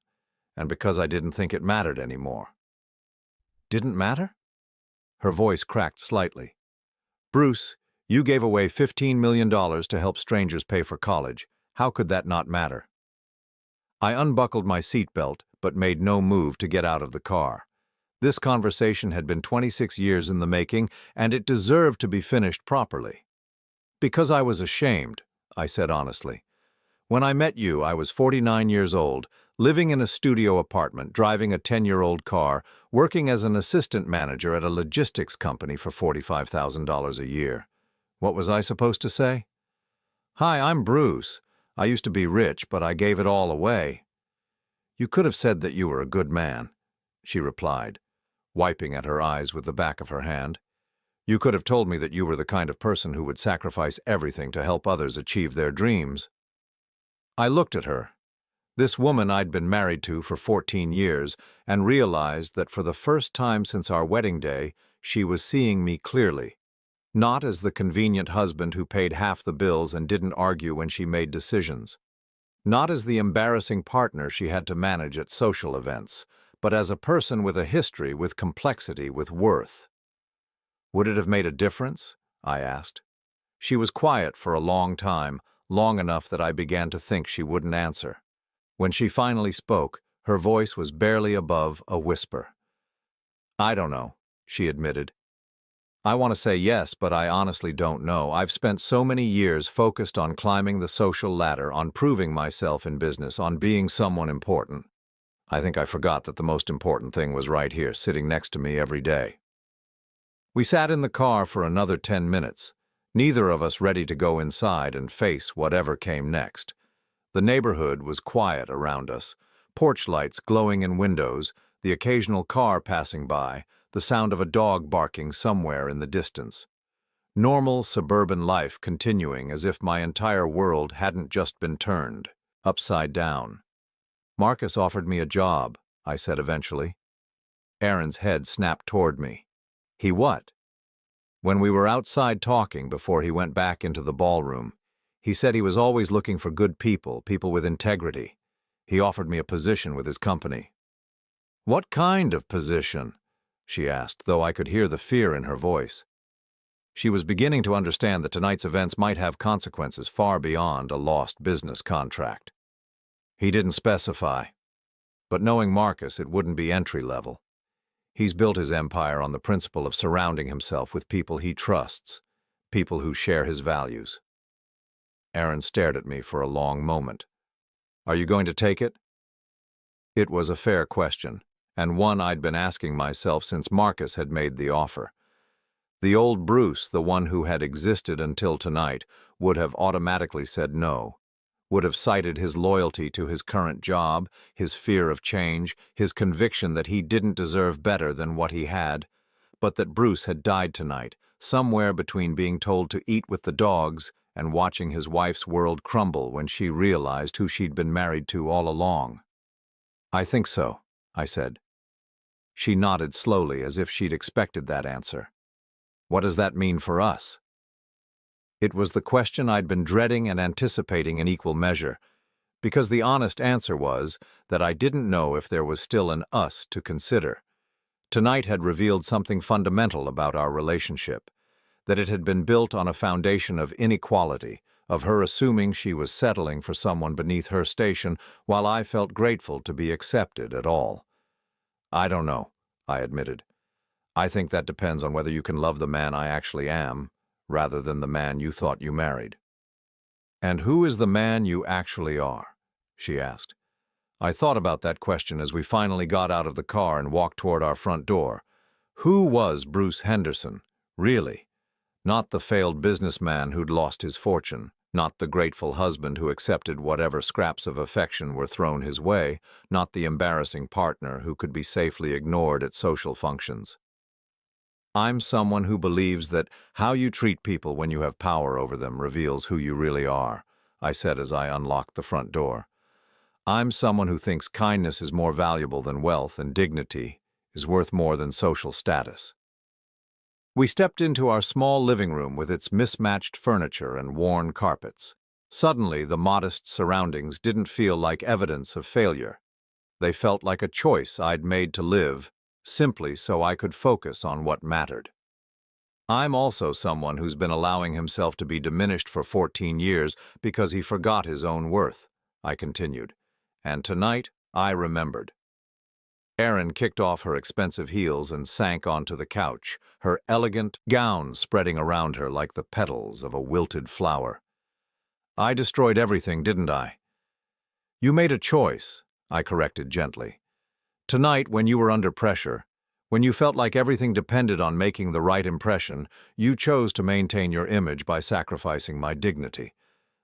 and because I didn't think it mattered anymore." "Didn't matter?" Her voice cracked slightly. "Bruce, you gave away $15 million to help strangers pay for college. How could that not matter?" I unbuckled my seatbelt, but made no move to get out of the car. This conversation had been 26 years in the making, and it deserved to be finished properly. "Because I was ashamed," I said honestly. "When I met you, I was 49 years old, living in a studio apartment, driving a 10-year-old car, working as an assistant manager at a logistics company for $45,000 a year. What was I supposed to say? 'Hi, I'm Bruce. I used to be rich, but I gave it all away.' You could have said that you were a good man," she replied, wiping at her eyes with the back of her hand. "You could have told me that you were the kind of person who would sacrifice everything to help others achieve their dreams." I looked at her, this woman I'd been married to for 14 years, and realized that for the first time since our wedding day, she was seeing me clearly. Not as the convenient husband who paid half the bills and didn't argue when she made decisions. Not as the embarrassing partner she had to manage at social events, but as a person with a history, with complexity, with worth. "Would it have made a difference?" I asked. She was quiet for a long time, long enough that I began to think she wouldn't answer. When she finally spoke, her voice was barely above a whisper. "I don't know," she admitted. "I want to say yes, but I honestly don't know. I've spent so many years focused on climbing the social ladder, on proving myself in business, on being someone important. I think I forgot that the most important thing was right here, sitting next to me every day." We sat in the car for another 10 minutes, neither of us ready to go inside and face whatever came next. The neighborhood was quiet around us, porch lights glowing in windows, the occasional car passing by, the sound of a dog barking somewhere in the distance. Normal suburban life continuing as if my entire world hadn't just been turned upside down. "Marcus offered me a job," I said eventually. Aaron's head snapped toward me. "He what?" "When we were outside talking before he went back into the ballroom, he said he was always looking for good people, people with integrity. He offered me a position with his company." "What kind of position?" she asked, though I could hear the fear in her voice. She was beginning to understand that tonight's events might have consequences far beyond a lost business contract. "He didn't specify. But knowing Marcus, it wouldn't be entry level. He's built his empire on the principle of surrounding himself with people he trusts, people who share his values." Aaron stared at me for a long moment. "Are you going to take it?" It was a fair question, and one I'd been asking myself since Marcus had made the offer. The old Bruce, the one who had existed until tonight, would have automatically said no, would have cited his loyalty to his current job, his fear of change, his conviction that he didn't deserve better than what he had, but that Bruce had died tonight, somewhere between being told to eat with the dogs and watching his wife's world crumble when she realized who she'd been married to all along. "I think so," I said. She nodded slowly as if she'd expected that answer. "What does that mean for us?" It was the question I'd been dreading and anticipating in equal measure, because the honest answer was that I didn't know if there was still an us to consider. Tonight had revealed something fundamental about our relationship, that it had been built on a foundation of inequality, of her assuming she was settling for someone beneath her station, while I felt grateful to be accepted at all. "I don't know," I admitted. "I think that depends on whether you can love the man I actually am, rather than the man you thought you married." "And who is the man you actually are?" she asked. I thought about that question as we finally got out of the car and walked toward our front door. Who was Bruce Henderson, really? Not the failed businessman who'd lost his fortune, not the grateful husband who accepted whatever scraps of affection were thrown his way, not the embarrassing partner who could be safely ignored at social functions. I'm someone who believes that how you treat people when you have power over them reveals who you really are. I said as I unlocked the front door. I'm someone who thinks kindness is more valuable than wealth and dignity is worth more than social status. We stepped into our small living room with its mismatched furniture and worn carpets. Suddenly, the modest surroundings didn't feel like evidence of failure. They felt like a choice I'd made to live, simply so I could focus on what mattered. I'm also someone who's been allowing himself to be diminished for 14 years because he forgot his own worth, I continued. And tonight, I remembered. Erin kicked off her expensive heels and sank onto the couch, her elegant gown spreading around her like the petals of a wilted flower. I destroyed everything, didn't I? You made a choice, I corrected gently. Tonight, when you were under pressure, when you felt like everything depended on making the right impression, you chose to maintain your image by sacrificing my dignity.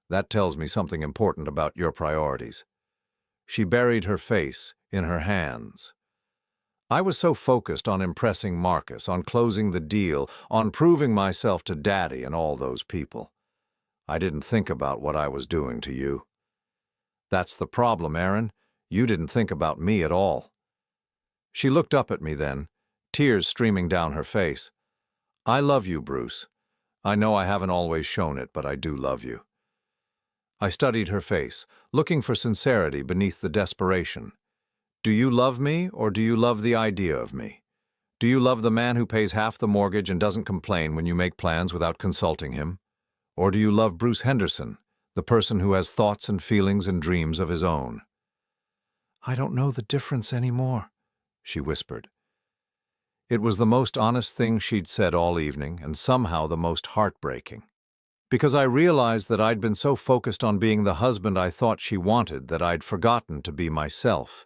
That tells me something important about your priorities. She buried her face in her hands. I was so focused on impressing Marcus, on closing the deal, on proving myself to Daddy and all those people. I didn't think about what I was doing to you. That's the problem, Erin. You didn't think about me at all. She looked up at me then, tears streaming down her face. I love you, Bruce. I know I haven't always shown it, but I do love you. I studied her face, looking for sincerity beneath the desperation. Do you love me, or do you love the idea of me? Do you love the man who pays half the mortgage and doesn't complain when you make plans without consulting him? Or do you love Bruce Henderson, the person who has thoughts and feelings and dreams of his own? I don't know the difference anymore, she whispered. It was the most honest thing she'd said all evening, and somehow the most heartbreaking. Because I realized that I'd been so focused on being the husband I thought she wanted that I'd forgotten to be myself.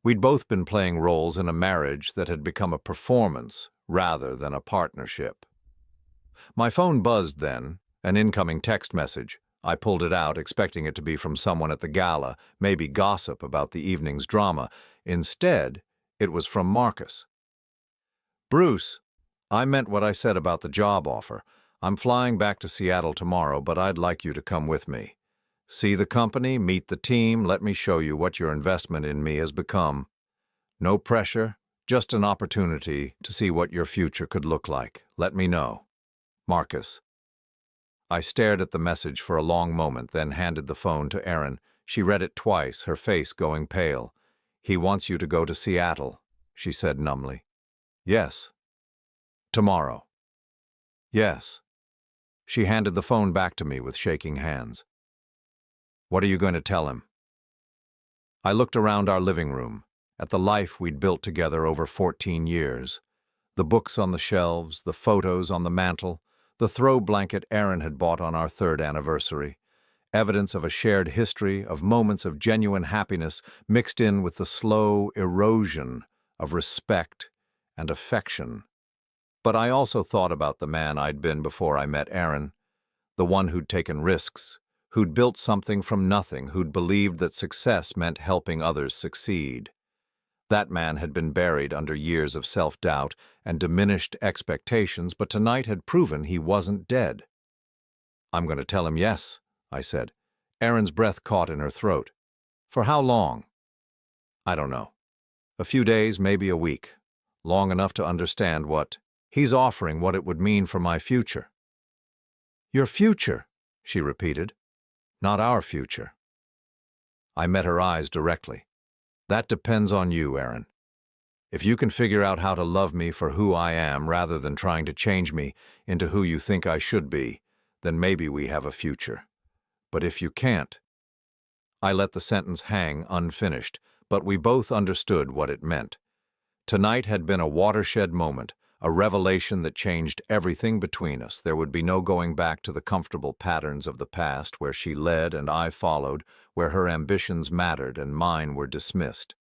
We'd both been playing roles in a marriage that had become a performance rather than a partnership. My phone buzzed then, an incoming text message. I pulled it out, expecting it to be from someone at the gala, maybe gossip about the evening's drama. Instead, it was from Marcus. Bruce, I meant what I said about the job offer. I'm flying back to Seattle tomorrow, but I'd like you to come with me. See the company, meet the team, let me show you what your investment in me has become. No pressure, just an opportunity to see what your future could look like. Let me know. Marcus. I stared at the message for a long moment, then handed the phone to Erin. She read it twice, her face going pale. He wants you to go to Seattle, she said numbly. Yes. Tomorrow. Yes. She handed the phone back to me with shaking hands. What are you going to tell him? I looked around our living room, at the life we'd built together over 14 years. The books on the shelves, the photos on the mantel, the throw blanket Erin had bought on our 3rd anniversary. Evidence of a shared history, of moments of genuine happiness mixed in with the slow erosion of respect and affection. But I also thought about the man I'd been before I met Erin, the one who'd taken risks, who'd built something from nothing, who'd believed that success meant helping others succeed. That man had been buried under years of self-doubt and diminished expectations, but tonight had proven he wasn't dead. I'm going to tell him yes, I said. Erin's breath caught in her throat. For how long? I don't know. A few days, maybe a week. Long enough to understand what he's offering, what it would mean for my future. Your future, she repeated. Not our future. I met her eyes directly. That depends on you, Erin. If you can figure out how to love me for who I am rather than trying to change me into who you think I should be, then maybe we have a future. But if you can't... I let the sentence hang unfinished, but we both understood what it meant. Tonight had been a watershed moment, a revelation that changed everything between us. There would be no going back to the comfortable patterns of the past where she led and I followed, where her ambitions mattered and mine were dismissed.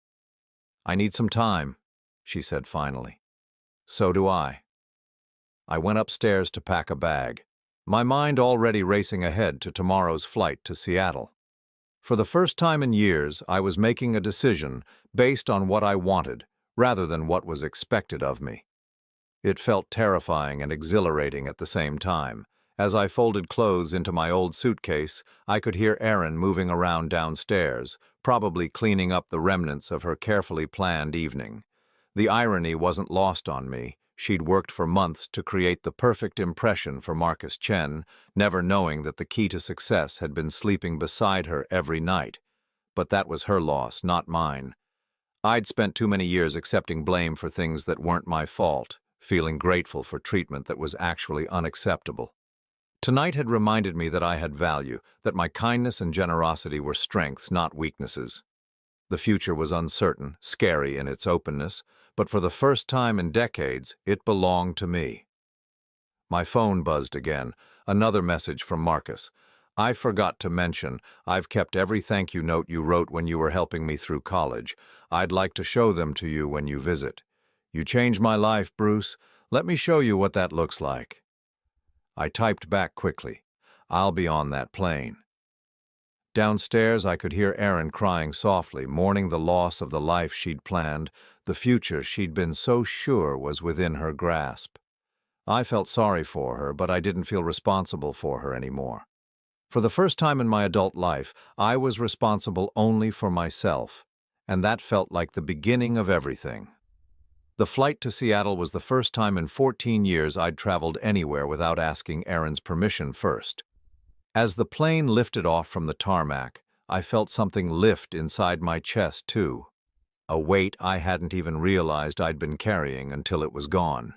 I need some time, she said finally. So do I. I went upstairs to pack a bag, my mind already racing ahead to tomorrow's flight to Seattle. For the first time in years, I was making a decision based on what I wanted rather than what was expected of me. It felt terrifying and exhilarating at the same time, As I folded clothes into my old suitcase, I could hear Erin moving around downstairs, probably cleaning up the remnants of her carefully planned evening. The irony wasn't lost on me. She'd worked for months to create the perfect impression for Marcus Chen, never knowing that the key to success had been sleeping beside her every night. But that was her loss, not mine. I'd spent too many years accepting blame for things that weren't my fault, feeling grateful for treatment that was actually unacceptable. Tonight had reminded me that I had value, that my kindness and generosity were strengths, not weaknesses. The future was uncertain, scary in its openness, but for the first time in decades, it belonged to me. My phone buzzed again, another message from Marcus. I forgot to mention, I've kept every thank you note you wrote when you were helping me through college. I'd like to show them to you when you visit. You changed my life, Bruce. Let me show you what that looks like. I typed back quickly. I'll be on that plane. Downstairs, I could hear Erin crying softly, mourning the loss of the life she'd planned, the future she'd been so sure was within her grasp. I felt sorry for her, but I didn't feel responsible for her anymore. For the first time in my adult life, I was responsible only for myself, and that felt like the beginning of everything. The flight to Seattle was the first time in 14 years I'd traveled anywhere without asking Erin's permission first. As the plane lifted off from the tarmac, I felt something lift inside my chest, too. A weight I hadn't even realized I'd been carrying until it was gone.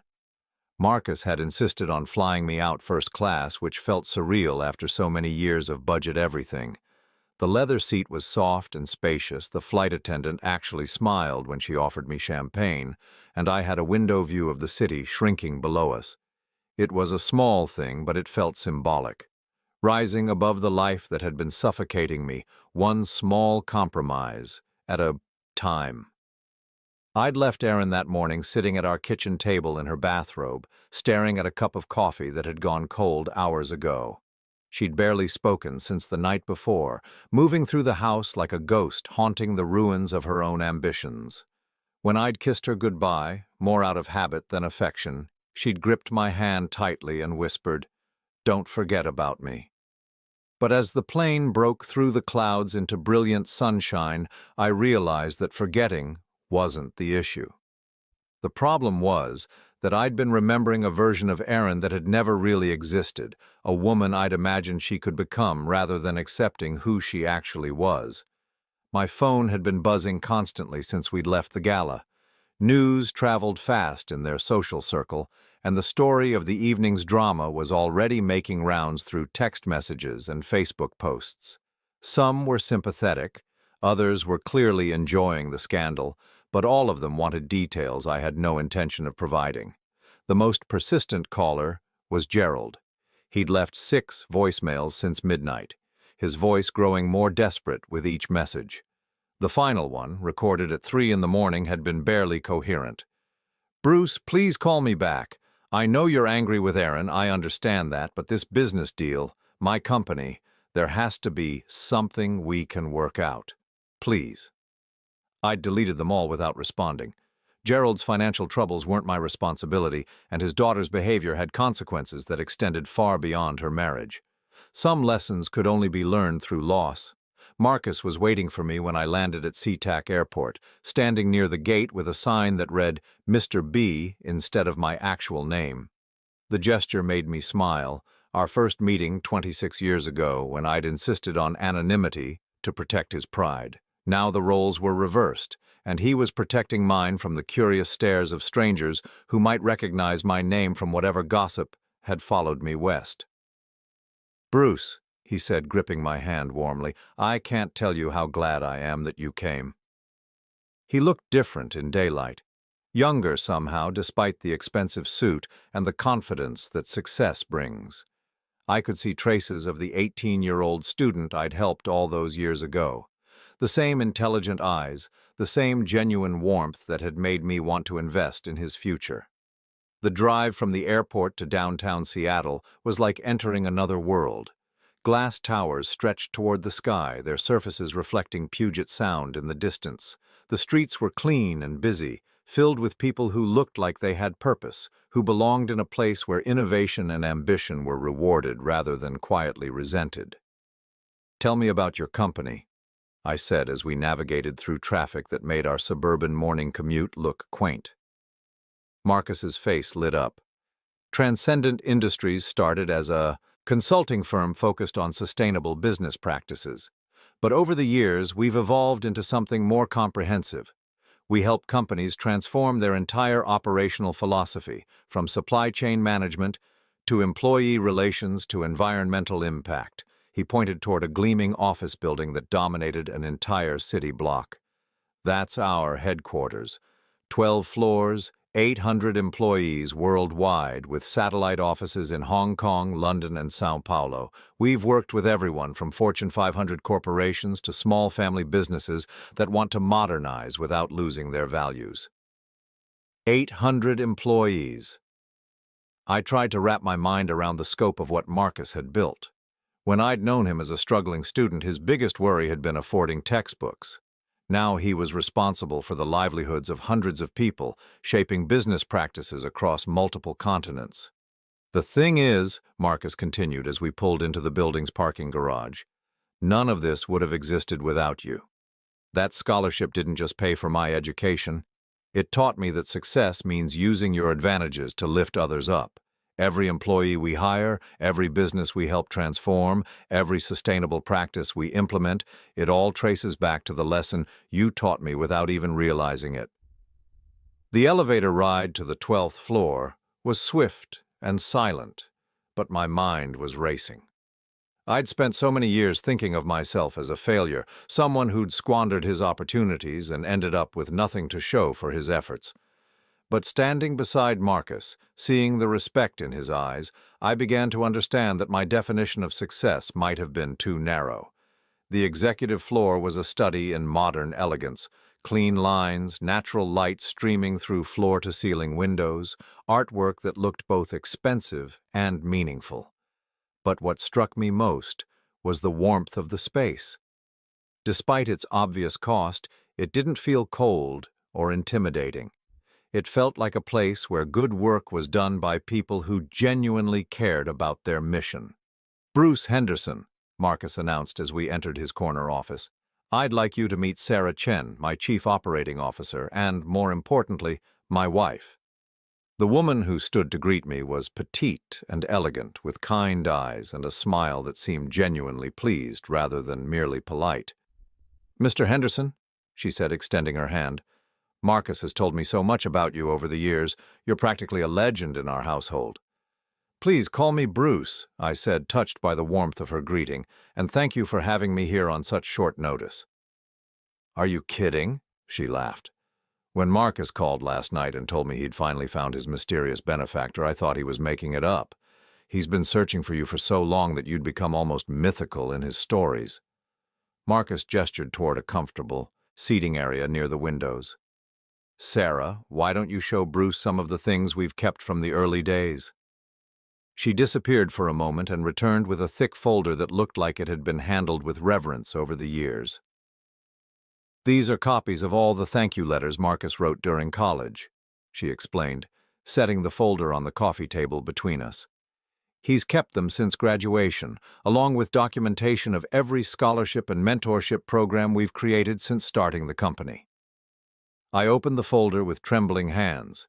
Marcus had insisted on flying me out first class, which felt surreal after so many years of budget everything. The leather seat was soft and spacious. The flight attendant actually smiled when she offered me champagne, and I had a window view of the city shrinking below us. It was a small thing, but it felt symbolic. Rising above the life that had been suffocating me, one small compromise at a time. I'd left Erin that morning sitting at our kitchen table in her bathrobe, staring at a cup of coffee that had gone cold hours ago. She'd barely spoken since the night before, moving through the house like a ghost haunting the ruins of her own ambitions. When I'd kissed her goodbye, more out of habit than affection, she'd gripped my hand tightly and whispered, "Don't forget about me." But as the plane broke through the clouds into brilliant sunshine, I realized that forgetting wasn't the issue. The problem was that I'd been remembering a version of Erin that had never really existed, a woman I'd imagined she could become rather than accepting who she actually was. My phone had been buzzing constantly since we'd left the gala. News traveled fast in their social circle, and the story of the evening's drama was already making rounds through text messages and Facebook posts. Some were sympathetic, others were clearly enjoying the scandal, but all of them wanted details I had no intention of providing. The most persistent caller was Gerald. He'd left 6 voicemails since midnight, his voice growing more desperate with each message. The final one, recorded at 3 in the morning, had been barely coherent. "Bruce, please call me back. I know you're angry with Erin, I understand that, but this business deal, my company, there has to be something we can work out. Please." I'd deleted them all without responding. Gerald's financial troubles weren't my responsibility, and his daughter's behavior had consequences that extended far beyond her marriage. Some lessons could only be learned through loss. Marcus was waiting for me when I landed at SeaTac Airport, standing near the gate with a sign that read Mr. B instead of my actual name. The gesture made me smile, our first meeting 26 years ago when I'd insisted on anonymity to protect his pride. Now the roles were reversed, and he was protecting mine from the curious stares of strangers who might recognize my name from whatever gossip had followed me west. "Bruce," he said, gripping my hand warmly, "I can't tell you how glad I am that you came." He looked different in daylight, younger somehow despite the expensive suit and the confidence that success brings. I could see traces of the 18-year-old student I'd helped all those years ago. The same intelligent eyes, the same genuine warmth that had made me want to invest in his future. The drive from the airport to downtown Seattle was like entering another world. Glass towers stretched toward the sky, their surfaces reflecting Puget Sound in the distance. The streets were clean and busy, filled with people who looked like they had purpose, who belonged in a place where innovation and ambition were rewarded rather than quietly resented. "Tell me about your company," I said as we navigated through traffic that made our suburban morning commute look quaint. Marcus's face lit up. Transcendent Industries started as a consulting firm focused on sustainable business practices. But over the years, we've evolved into something more comprehensive. We help companies transform their entire operational philosophy, from supply chain management to employee relations to environmental impact. He pointed toward a gleaming office building that dominated an entire city block. That's our headquarters. 12 floors, 800 employees worldwide, with satellite offices in Hong Kong, London, and Sao Paulo. We've worked with everyone from Fortune 500 corporations to small family businesses that want to modernize without losing their values. 800 employees. I tried to wrap my mind around the scope of what Marcus had built. When I'd known him as a struggling student, his biggest worry had been affording textbooks. Now he was responsible for the livelihoods of hundreds of people, shaping business practices across multiple continents. "The thing is," Marcus continued as we pulled into the building's parking garage, "none of this would have existed without you. That scholarship didn't just pay for my education. It taught me that success means using your advantages to lift others up. Every employee we hire, every business we help transform, every sustainable practice we implement, it all traces back to the lesson you taught me without even realizing it." The elevator ride to the 12th floor was swift and silent, but my mind was racing. I'd spent so many years thinking of myself as a failure, someone who'd squandered his opportunities and ended up with nothing to show for his efforts. But standing beside Marcus, seeing the respect in his eyes, I began to understand that my definition of success might have been too narrow. The executive floor was a study in modern elegance: clean lines, natural light streaming through floor-to-ceiling windows, artwork that looked both expensive and meaningful. But what struck me most was the warmth of the space. Despite its obvious cost, it didn't feel cold or intimidating. It felt like a place where good work was done by people who genuinely cared about their mission. "Bruce Henderson," Marcus announced as we entered his corner office. "I'd like you to meet Sarah Chen, my Chief Operating Officer, and, more importantly, my wife." The woman who stood to greet me was petite and elegant, with kind eyes and a smile that seemed genuinely pleased rather than merely polite. "Mr. Henderson," she said, extending her hand, "Marcus has told me so much about you over the years. You're practically a legend in our household." "Please call me Bruce," I said, touched by the warmth of her greeting, "and thank you for having me here on such short notice." "Are you kidding?" she laughed. "When Marcus called last night and told me he'd finally found his mysterious benefactor, I thought he was making it up. He's been searching for you for so long that you'd become almost mythical in his stories." Marcus gestured toward a comfortable seating area near the windows. "Sarah, why don't you show Bruce some of the things we've kept from the early days?" She disappeared for a moment and returned with a thick folder that looked like it had been handled with reverence over the years. "These are copies of all the thank you letters Marcus wrote during college," she explained, setting the folder on the coffee table between us. "He's kept them since graduation, along with documentation of every scholarship and mentorship program we've created since starting the company." I opened the folder with trembling hands.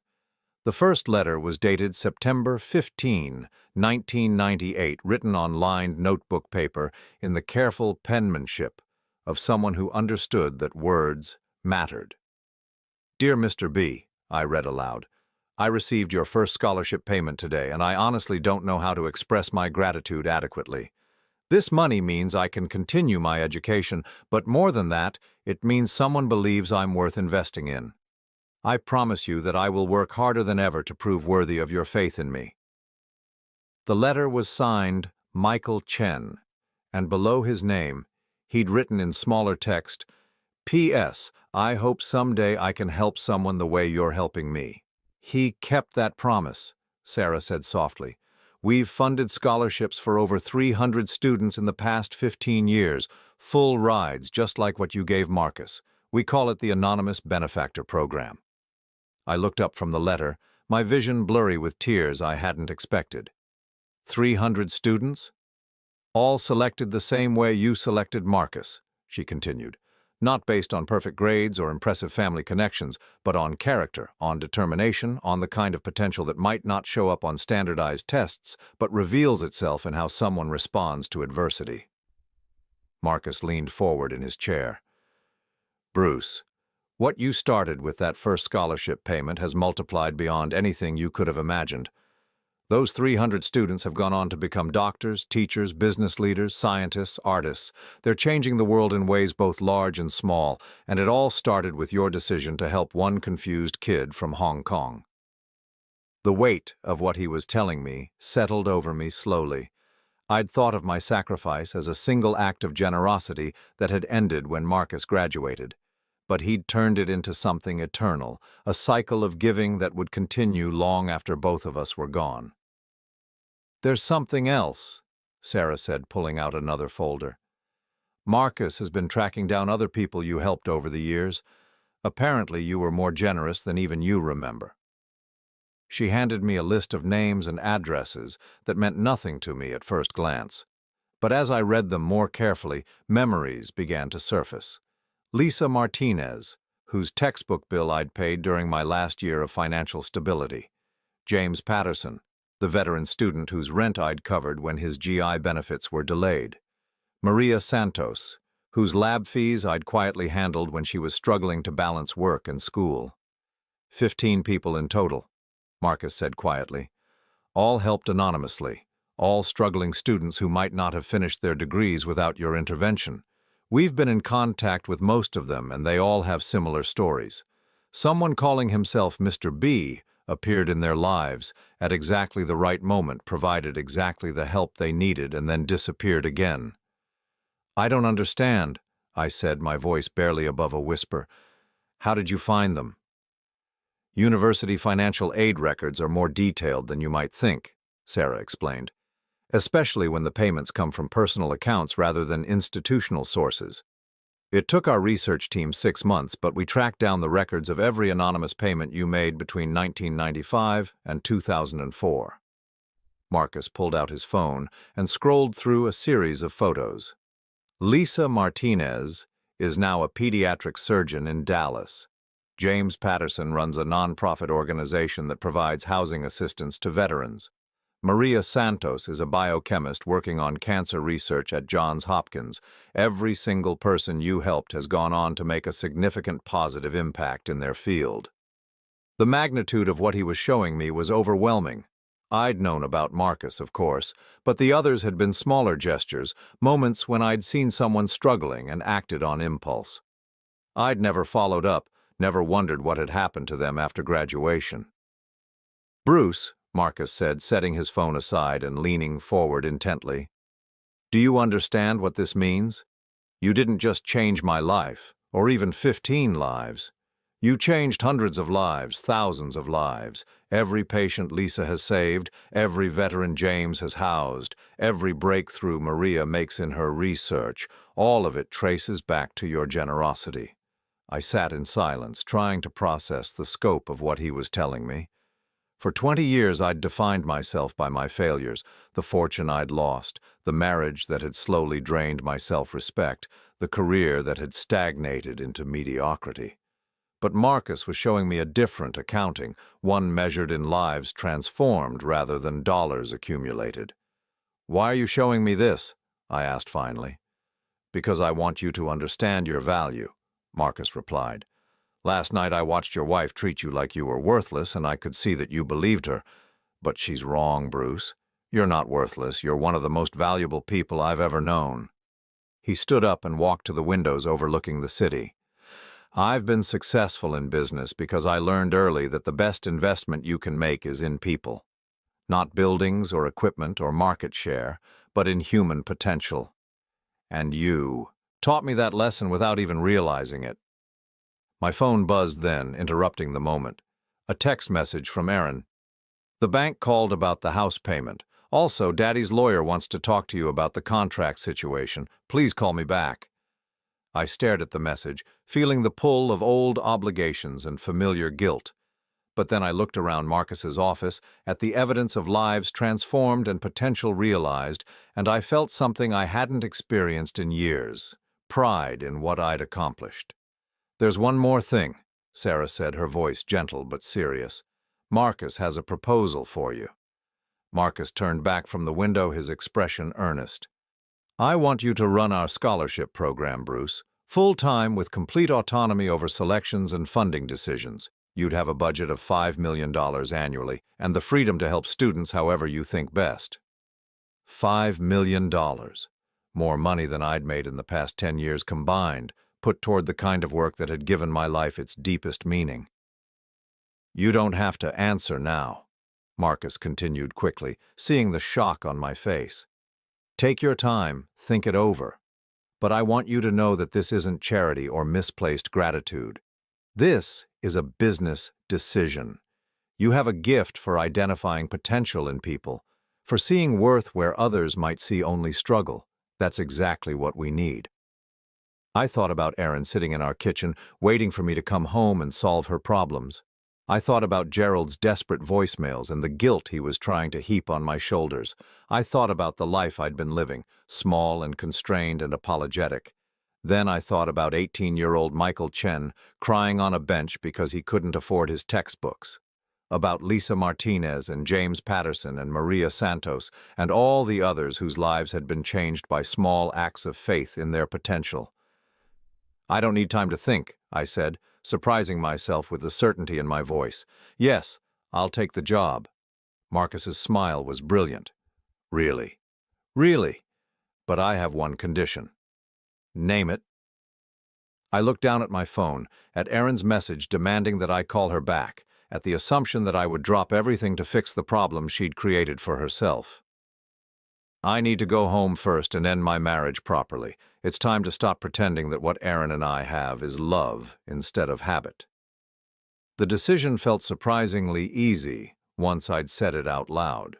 The first letter was dated September 15, 1998, written on lined notebook paper in the careful penmanship of someone who understood that words mattered. "Dear Mr. B," I read aloud, "I received your first scholarship payment today, and I honestly don't know how to express my gratitude adequately. This money means I can continue my education, but more than that, it means someone believes I'm worth investing in. I promise you that I will work harder than ever to prove worthy of your faith in me." The letter was signed Michael Chen, and below his name, he'd written in smaller text, "P.S. I hope someday I can help someone the way you're helping me." "He kept that promise," Sarah said softly. "We've funded scholarships for over 300 students in the past 15 years, full rides just like what you gave Marcus. We call it the Anonymous Benefactor Program." I looked up from the letter, my vision blurry with tears I hadn't expected. 300 students? All selected the same way you selected Marcus, she continued. Not based on perfect grades or impressive family connections, but on character, on determination, on the kind of potential that might not show up on standardized tests, but reveals itself in how someone responds to adversity. Marcus leaned forward in his chair. Bruce, what you started with that first scholarship payment has multiplied beyond anything you could have imagined. Those 300 students have gone on to become doctors, teachers, business leaders, scientists, artists. They're changing the world in ways both large and small, and it all started with your decision to help one confused kid from Hong Kong. The weight of what he was telling me settled over me slowly. I'd thought of my sacrifice as a single act of generosity that had ended when Marcus graduated. But he'd turned it into something eternal, a cycle of giving that would continue long after both of us were gone. There's something else, Sarah said, pulling out another folder. Marcus has been tracking down other people you helped over the years. Apparently you were more generous than even you remember. She handed me a list of names and addresses that meant nothing to me at first glance. But as I read them more carefully, memories began to surface. Lisa Martinez, whose textbook bill I'd paid during my last year of financial stability. James Patterson, the veteran student whose rent I'd covered when his GI benefits were delayed. Maria Santos, whose lab fees I'd quietly handled when she was struggling to balance work and school. 15 people in total, Marcus said quietly. All helped anonymously, all struggling students who might not have finished their degrees without your intervention. We've been in contact with most of them, and they all have similar stories. Someone calling himself Mr. B appeared in their lives at exactly the right moment, provided exactly the help they needed, and then disappeared again. I don't understand, I said, my voice barely above a whisper. How did you find them? University financial aid records are more detailed than you might think, Sarah explained, especially when the payments come from personal accounts rather than institutional sources. It took our research team 6 months, but we tracked down the records of every anonymous payment you made between 1995 and 2004. Marcus pulled out his phone and scrolled through a series of photos. Lisa Martinez is now a pediatric surgeon in Dallas. James Patterson runs a nonprofit organization that provides housing assistance to veterans. Maria Santos is a biochemist working on cancer research at Johns Hopkins. Every single person you helped has gone on to make a significant positive impact in their field. The magnitude of what he was showing me was overwhelming. I'd known about Marcus, of course, but the others had been smaller gestures, moments when I'd seen someone struggling and acted on impulse. I'd never followed up, never wondered what had happened to them after graduation. Bruce, Marcus said, setting his phone aside and leaning forward intently. Do you understand what this means? You didn't just change my life, or even 15 lives. You changed hundreds of lives, thousands of lives. Every patient Lisa has saved, every veteran James has housed, every breakthrough Maria makes in her research, all of it traces back to your generosity. I sat in silence, trying to process the scope of what he was telling me. For 20 years I'd defined myself by my failures, the fortune I'd lost, the marriage that had slowly drained my self-respect, the career that had stagnated into mediocrity. But Marcus was showing me a different accounting, one measured in lives transformed rather than dollars accumulated. Why are you showing me this? I asked finally. Because I want you to understand your value, Marcus replied. Last night I watched your wife treat you like you were worthless, and I could see that you believed her. But she's wrong, Bruce. You're not worthless. You're one of the most valuable people I've ever known. He stood up and walked to the windows overlooking the city. I've been successful in business because I learned early that the best investment you can make is in people. Not buildings or equipment or market share, but in human potential. And you taught me that lesson without even realizing it. My phone buzzed then, interrupting the moment. A text message from Aaron. The bank called about the house payment. Also, Daddy's lawyer wants to talk to you about the contract situation. Please call me back. I stared at the message, feeling the pull of old obligations and familiar guilt. But then I looked around Marcus's office at the evidence of lives transformed and potential realized, and I felt something I hadn't experienced in years: pride in what I'd accomplished. "There's one more thing," Sarah said, her voice gentle but serious. "Marcus has a proposal for you." Marcus turned back from the window, his expression earnest. "I want you to run our scholarship program, Bruce. Full-time with complete autonomy over selections and funding decisions. You'd have a budget of $5 million annually and the freedom to help students however you think best." $5 million. More money than I'd made in the past 10 years combined, put toward the kind of work that had given my life its deepest meaning. "You don't have to answer now," Marcus continued quickly, seeing the shock on my face. "Take your time, think it over. But I want you to know that this isn't charity or misplaced gratitude. This is a business decision. You have a gift for identifying potential in people, for seeing worth where others might see only struggle. That's exactly what we need." I thought about Erin sitting in our kitchen, waiting for me to come home and solve her problems. I thought about Gerald's desperate voicemails and the guilt he was trying to heap on my shoulders. I thought about the life I'd been living, small and constrained and apologetic. Then I thought about 18-year-old Michael Chen crying on a bench because he couldn't afford his textbooks. About Lisa Martinez and James Patterson and Maria Santos and all the others whose lives had been changed by small acts of faith in their potential. "I don't need time to think," I said, surprising myself with the certainty in my voice. "Yes, I'll take the job." Marcus's smile was brilliant. "Really?" "Really. But I have one condition." "Name it." I looked down at my phone, at Erin's message demanding that I call her back, at the assumption that I would drop everything to fix the problem she'd created for herself. "I need to go home first and end my marriage properly. It's time to stop pretending that what Erin and I have is love instead of habit." The decision felt surprisingly easy once I'd said it out loud.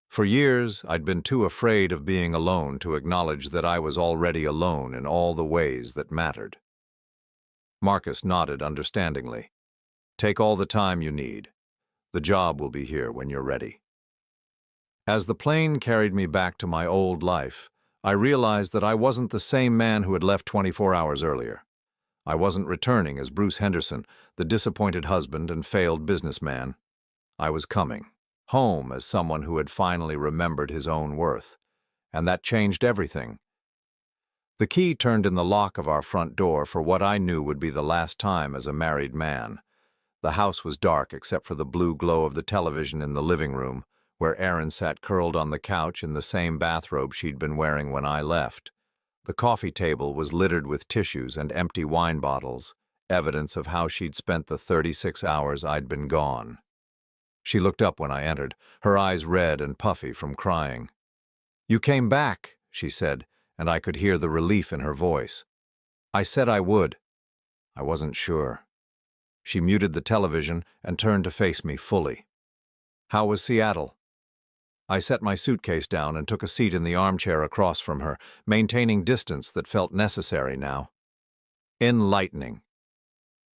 For years, I'd been too afraid of being alone to acknowledge that I was already alone in all the ways that mattered. Marcus nodded understandingly. "Take all the time you need. The job will be here when you're ready." As the plane carried me back to my old life, I realized that I wasn't the same man who had left 24 hours earlier. I wasn't returning as Bruce Henderson, the disappointed husband and failed businessman. I was coming home as someone who had finally remembered his own worth. And that changed everything. The key turned in the lock of our front door for what I knew would be the last time as a married man. The house was dark except for the blue glow of the television in the living room, where Erin sat curled on the couch in the same bathrobe she'd been wearing when I left. The coffee table was littered with tissues and empty wine bottles, evidence of how she'd spent the 36 hours I'd been gone. She looked up when I entered, her eyes red and puffy from crying. "You came back," she said, and I could hear the relief in her voice. "I said I would. I wasn't sure." She muted the television and turned to face me fully. "How was Seattle?" I set my suitcase down and took a seat in the armchair across from her, maintaining distance that felt necessary now. "Enlightening."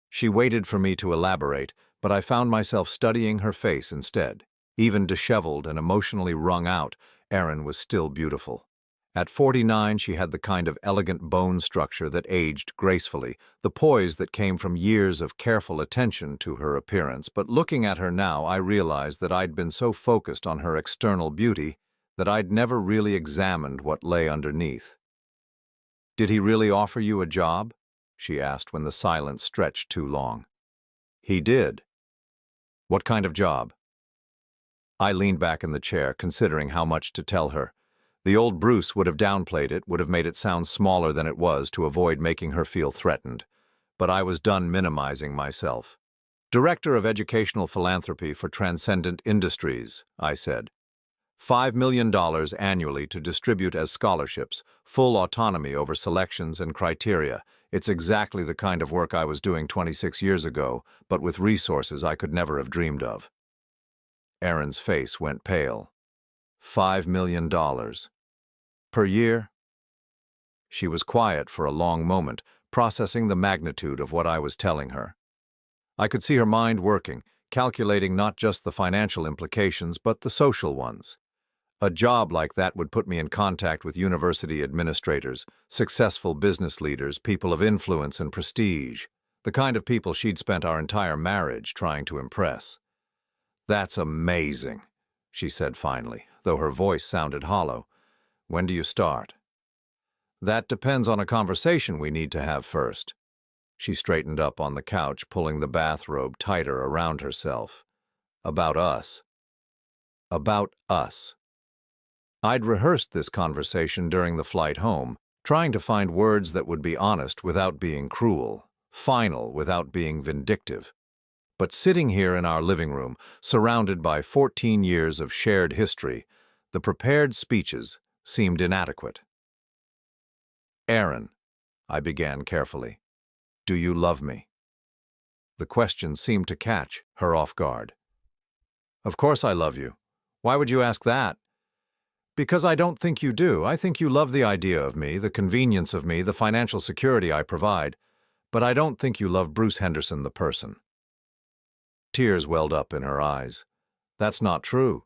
She waited for me to elaborate, but I found myself studying her face instead. Even disheveled and emotionally wrung out, Erin was still beautiful. At 49, she had the kind of elegant bone structure that aged gracefully, the poise that came from years of careful attention to her appearance. But looking at her now, I realized that I'd been so focused on her external beauty that I'd never really examined what lay underneath. "Did he really offer you a job?" she asked when the silence stretched too long. "He did." "What kind of job?" I leaned back in the chair, considering how much to tell her. The old Bruce would have downplayed it, would have made it sound smaller than it was to avoid making her feel threatened. But I was done minimizing myself. "Director of Educational Philanthropy for Transcendent Industries," I said. $5 million annually to distribute as scholarships, full autonomy over selections and criteria. It's exactly the kind of work I was doing 26 years ago, but with resources I could never have dreamed of. Erin's face went pale. $5 million. Per year? She was quiet for a long moment, processing the magnitude of what I was telling her. I could see her mind working, calculating not just the financial implications, but the social ones. A job like that would put me in contact with university administrators, successful business leaders, people of influence and prestige, the kind of people she'd spent our entire marriage trying to impress. "That's amazing," she said finally, though her voice sounded hollow. "When do you start?" "That depends on a conversation we need to have first." She straightened up on the couch, pulling the bathrobe tighter around herself. "About us." About us. I'd rehearsed this conversation during the flight home, trying to find words that would be honest without being cruel, final without being vindictive. But sitting here in our living room, surrounded by 14 years of shared history, the prepared speeches seemed inadequate. "Aaron," I began carefully, "do you love me?" The question seemed to catch her off guard. "Of course I love you. Why would you ask that?" "Because I don't think you do. I think you love the idea of me, the convenience of me, the financial security I provide. But I don't think you love Bruce Henderson, the person." Tears welled up in her eyes. "That's not true."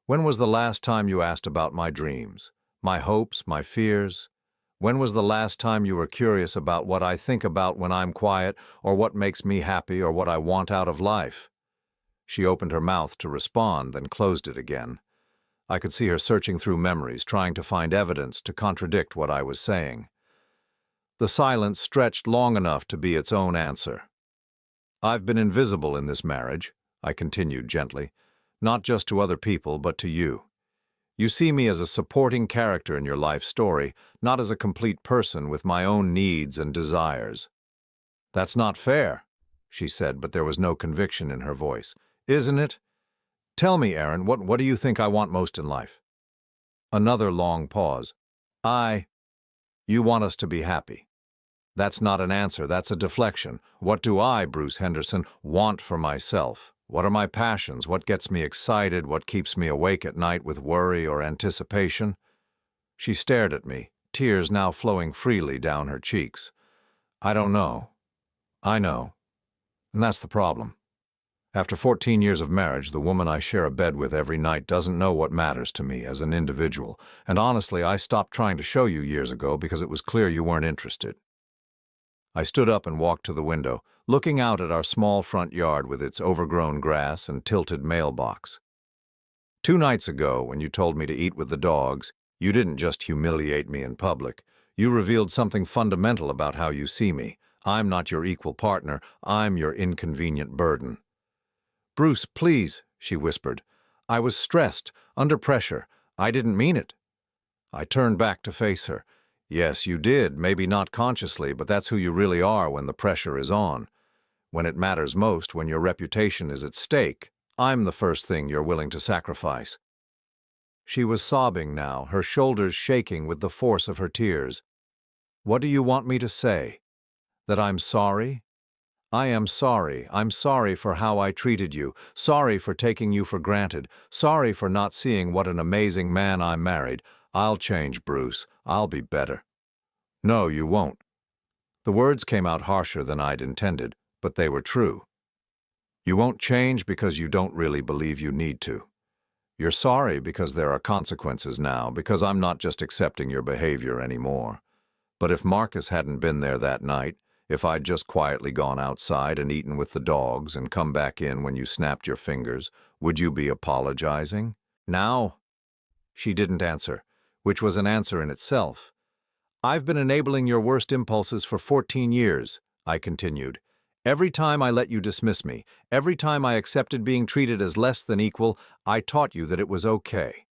"When was the last time you asked about my dreams, my hopes, my fears? When was the last time you were curious about what I think about when I'm quiet, or what makes me happy, or what I want out of life?" She opened her mouth to respond, then closed it again. I could see her searching through memories, trying to find evidence to contradict what I was saying. The silence stretched long enough to be its own answer. "I've been invisible in this marriage," I continued gently, "not just to other people, but to you. You see me as a supporting character in your life story, not as a complete person with my own needs and desires." "That's not fair," she said, but there was no conviction in her voice. "Isn't it? Tell me, Aaron, what do you think I want most in life?" Another long pause. You want us to be happy." "That's not an answer, that's a deflection. What do I, Bruce Henderson, want for myself? What are my passions? What gets me excited? What keeps me awake at night with worry or anticipation?" She stared at me, tears now flowing freely down her cheeks. "I don't know. I know. And that's the problem. After 14 years of marriage, the woman I share a bed with every night doesn't know what matters to me as an individual, and honestly, I stopped trying to show you years ago because it was clear you weren't interested." I stood up and walked to the window, looking out at our small front yard with its overgrown grass and tilted mailbox. "2 nights ago, when you told me to eat with the dogs, you didn't just humiliate me in public. You revealed something fundamental about how you see me. I'm not your equal partner. I'm your inconvenient burden." "Bruce, please," she whispered. "I was stressed, under pressure. I didn't mean it." I turned back to face her. "Yes, you did, maybe not consciously, but that's who you really are when the pressure is on. When it matters most, when your reputation is at stake, I'm the first thing you're willing to sacrifice." She was sobbing now, her shoulders shaking with the force of her tears. "What do you want me to say? That I'm sorry? I am sorry. I'm sorry for how I treated you, sorry for taking you for granted, sorry for not seeing what an amazing man I married. I'll change, Bruce. I'll be better." "No, you won't." The words came out harsher than I'd intended, but they were true. "You won't change because you don't really believe you need to. You're sorry because there are consequences now, because I'm not just accepting your behavior anymore. But if Marcus hadn't been there that night, if I'd just quietly gone outside and eaten with the dogs and come back in when you snapped your fingers, would you be apologizing? Now?" She didn't answer, which was an answer in itself. "I've been enabling your worst impulses for 14 years, I continued. "Every time I let you dismiss me, every time I accepted being treated as less than equal, I taught you that it was okay.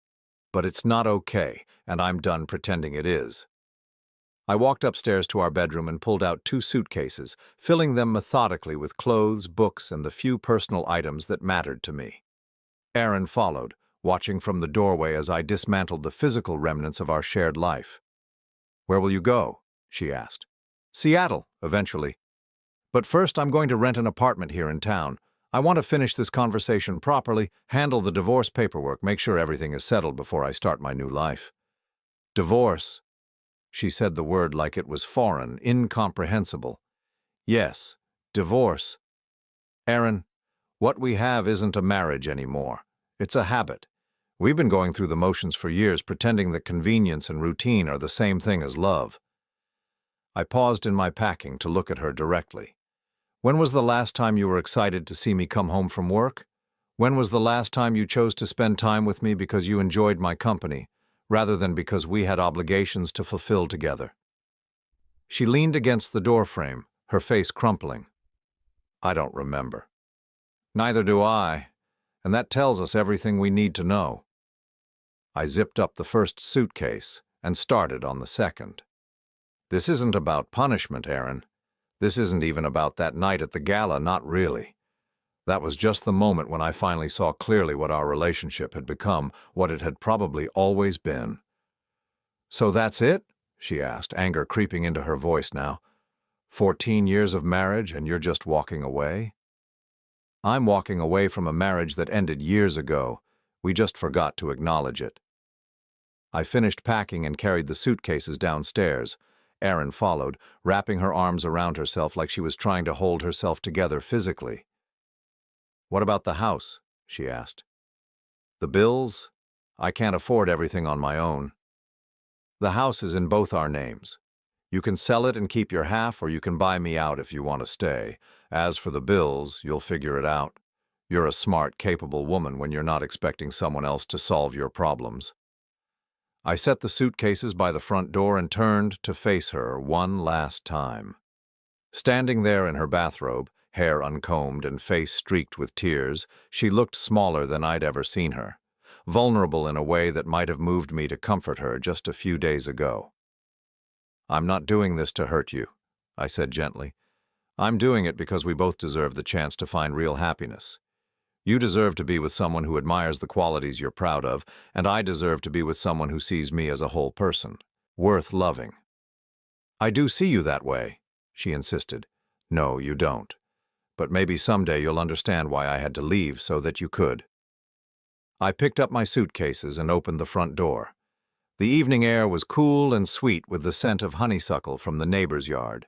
But it's not okay, and I'm done pretending it is." I walked upstairs to our bedroom and pulled out 2 suitcases, filling them methodically with clothes, books, and the few personal items that mattered to me. Aaron followed, watching from the doorway as I dismantled the physical remnants of our shared life. "Where will you go?" she asked. "Seattle, eventually. But first I'm going to rent an apartment here in town. I want to finish this conversation properly, handle the divorce paperwork, make sure everything is settled before I start my new life." "Divorce?" She said the word like it was foreign, incomprehensible. "Yes, divorce. Aaron, What we have isn't a marriage anymore. It's a habit. We've been going through the motions for years, pretending that convenience and routine are the same thing as love. I paused in my packing to look at her directly. When was the last time you were excited to see me come home from work? When was the last time you chose to spend time with me because you enjoyed my company, rather than because we had obligations to fulfill together? She leaned against the doorframe, her face crumpling. I don't remember. Neither do I, and that tells us everything we need to know. I zipped up the first suitcase and started on the second. This isn't about punishment, Aaron. This isn't even about that night at the gala, not really. That was just the moment when I finally saw clearly what our relationship had become, what it had probably always been. So that's it? She asked, anger creeping into her voice now. 14 years of marriage and you're just walking away? I'm walking away from a marriage that ended years ago. We just forgot to acknowledge it. I finished packing and carried the suitcases downstairs. Erin followed, wrapping her arms around herself like she was trying to hold herself together physically. What about the house? She asked. The bills? I can't afford everything on my own. The house is in both our names. You can sell it and keep your half, or you can buy me out if you want to stay. As for the bills, you'll figure it out. You're a smart, capable woman when you're not expecting someone else to solve your problems. I set the suitcases by the front door and turned to face her one last time. Standing there in her bathrobe, hair uncombed and face streaked with tears, she looked smaller than I'd ever seen her, vulnerable in a way that might have moved me to comfort her just a few days ago. I'm not doing this to hurt you, I said gently. I'm doing it because we both deserve the chance to find real happiness. You deserve to be with someone who admires the qualities you're proud of, and I deserve to be with someone who sees me as a whole person, worth loving. I do see you that way, she insisted. No, you don't. But maybe someday you'll understand why I had to leave so that you could. I picked up my suitcases and opened the front door. The evening air was cool and sweet with the scent of honeysuckle from the neighbor's yard.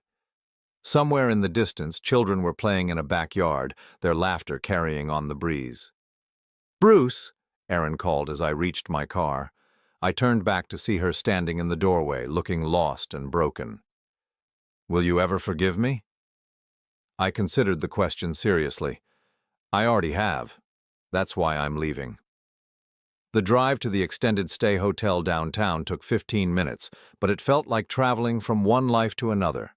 Somewhere in the distance, children were playing in a backyard, their laughter carrying on the breeze. Bruce, Erin called as I reached my car. I turned back to see her standing in the doorway, looking lost and broken. Will you ever forgive me? I considered the question seriously. I already have. That's why I'm leaving. The drive to the extended stay hotel downtown took 15 minutes, but it felt like traveling from one life to another.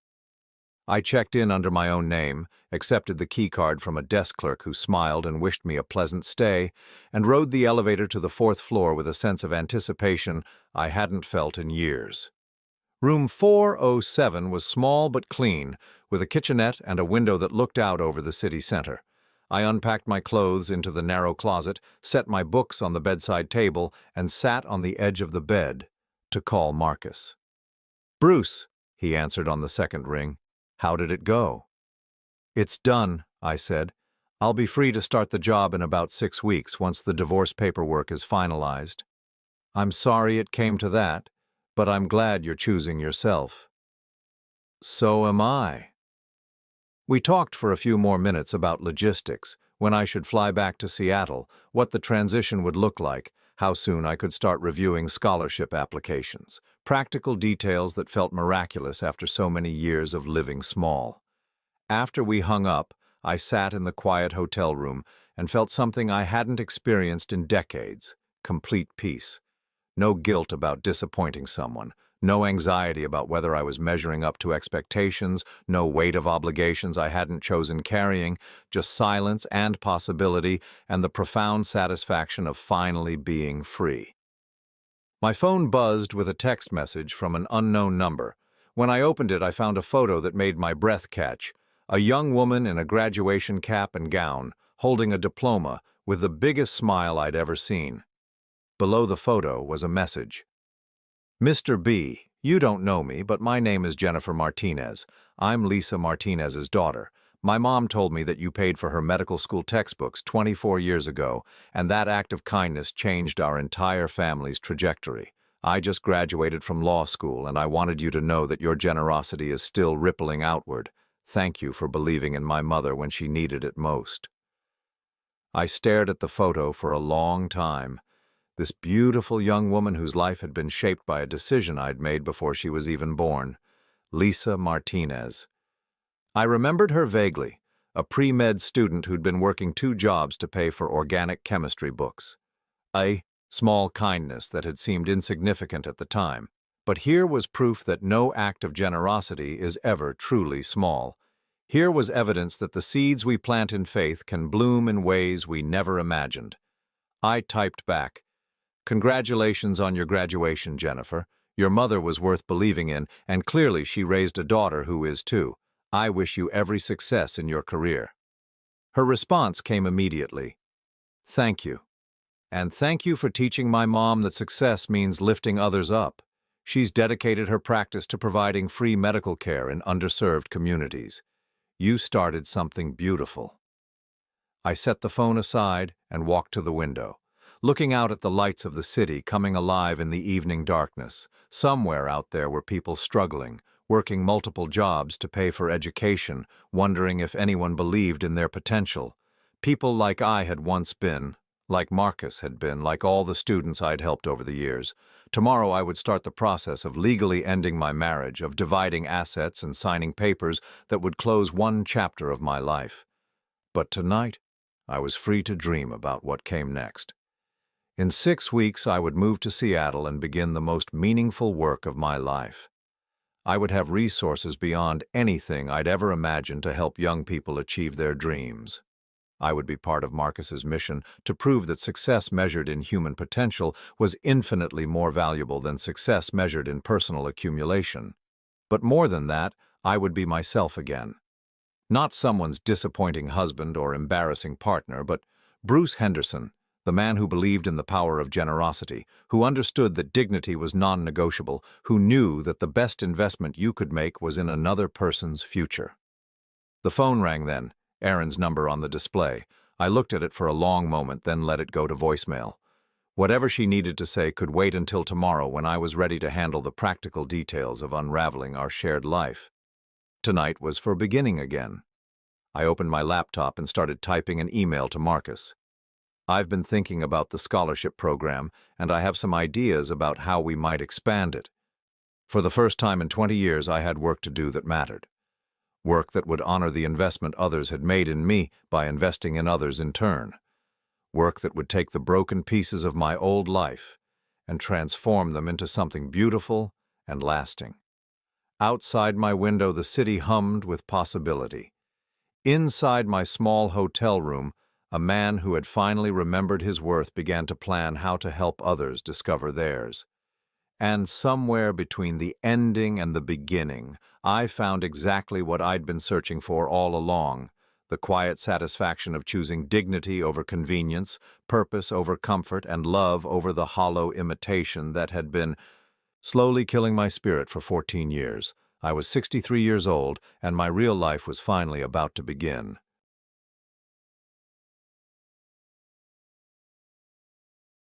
I checked in under my own name, accepted the key card from a desk clerk who smiled and wished me a pleasant stay, and rode the elevator to the 4th floor with a sense of anticipation I hadn't felt in years. Room 407 was small but clean, with a kitchenette and a window that looked out over the city center. I unpacked my clothes into the narrow closet, set my books on the bedside table, and sat on the edge of the bed to call Marcus. Bruce, he answered on the second ring. How did it go? It's done, I said. I'll be free to start the job in about 6 weeks once the divorce paperwork is finalized. I'm sorry it came to that, but I'm glad you're choosing yourself. So am I. We talked for a few more minutes about logistics, when I should fly back to Seattle, what the transition would look like, how soon I could start reviewing scholarship applications, practical details that felt miraculous after so many years of living small. After we hung up, I sat in the quiet hotel room and felt something I hadn't experienced in decades, complete peace. No guilt about disappointing someone, no anxiety about whether I was measuring up to expectations, no weight of obligations I hadn't chosen carrying, just silence and possibility and the profound satisfaction of finally being free. My phone buzzed with a text message from an unknown number. When I opened it, I found a photo that made my breath catch. A young woman in a graduation cap and gown, holding a diploma, with the biggest smile I'd ever seen. Below the photo was a message. Mr. B, you don't know me, but my name is Jennifer Martinez. I'm Lisa Martinez's daughter. My mom told me that you paid for her medical school textbooks 24 years ago, and that act of kindness changed our entire family's trajectory. I just graduated from law school, and I wanted you to know that your generosity is still rippling outward. Thank you for believing in my mother when she needed it most. I stared at the photo for a long time. This beautiful young woman whose life had been shaped by a decision I'd made before she was even born. Lisa Martinez. I remembered her vaguely, a pre-med student who'd been working 2 jobs to pay for organic chemistry books. A small kindness that had seemed insignificant at the time. But here was proof that no act of generosity is ever truly small. Here was evidence that the seeds we plant in faith can bloom in ways we never imagined. I typed back, "Congratulations on your graduation, Jennifer. Your mother was worth believing in, and clearly she raised a daughter who is too. I wish you every success in your career." Her response came immediately. "Thank you. And thank you for teaching my mom that success means lifting others up. She's dedicated her practice to providing free medical care in underserved communities. You started something beautiful." I set the phone aside and walked to the window, looking out at the lights of the city coming alive in the evening darkness. Somewhere out there were people struggling, working multiple jobs to pay for education, wondering if anyone believed in their potential. People like I had once been, like Marcus had been, like all the students I'd helped over the years. Tomorrow I would start the process of legally ending my marriage, of dividing assets and signing papers that would close one chapter of my life. But tonight, I was free to dream about what came next. In 6 weeks, I would move to Seattle and begin the most meaningful work of my life. I would have resources beyond anything I'd ever imagined to help young people achieve their dreams. I would be part of Marcus's mission to prove that success measured in human potential was infinitely more valuable than success measured in personal accumulation. But more than that, I would be myself again. Not someone's disappointing husband or embarrassing partner, but Bruce Henderson, the man who believed in the power of generosity, who understood that dignity was non-negotiable, who knew that the best investment you could make was in another person's future. The phone rang then, Erin's number on the display. I looked at it for a long moment, then let it go to voicemail. Whatever she needed to say could wait until tomorrow when I was ready to handle the practical details of unraveling our shared life. Tonight was for beginning again. I opened my laptop and started typing an email to Marcus. "I've been thinking about the scholarship program, and I have some ideas about how we might expand it. For the first time in 20 years, I had work to do that mattered. Work that would honor the investment others had made in me by investing in others in turn. Work that would take the broken pieces of my old life and transform them into something beautiful and lasting." Outside my window, the city hummed with possibility. Inside my small hotel room, a man who had finally remembered his worth began to plan how to help others discover theirs. And somewhere between the ending and the beginning, I found exactly what I'd been searching for all along: the quiet satisfaction of choosing dignity over convenience, purpose over comfort, and love over the hollow imitation that had been slowly killing my spirit for 14 years. I was 63 years old, and my real life was finally about to begin.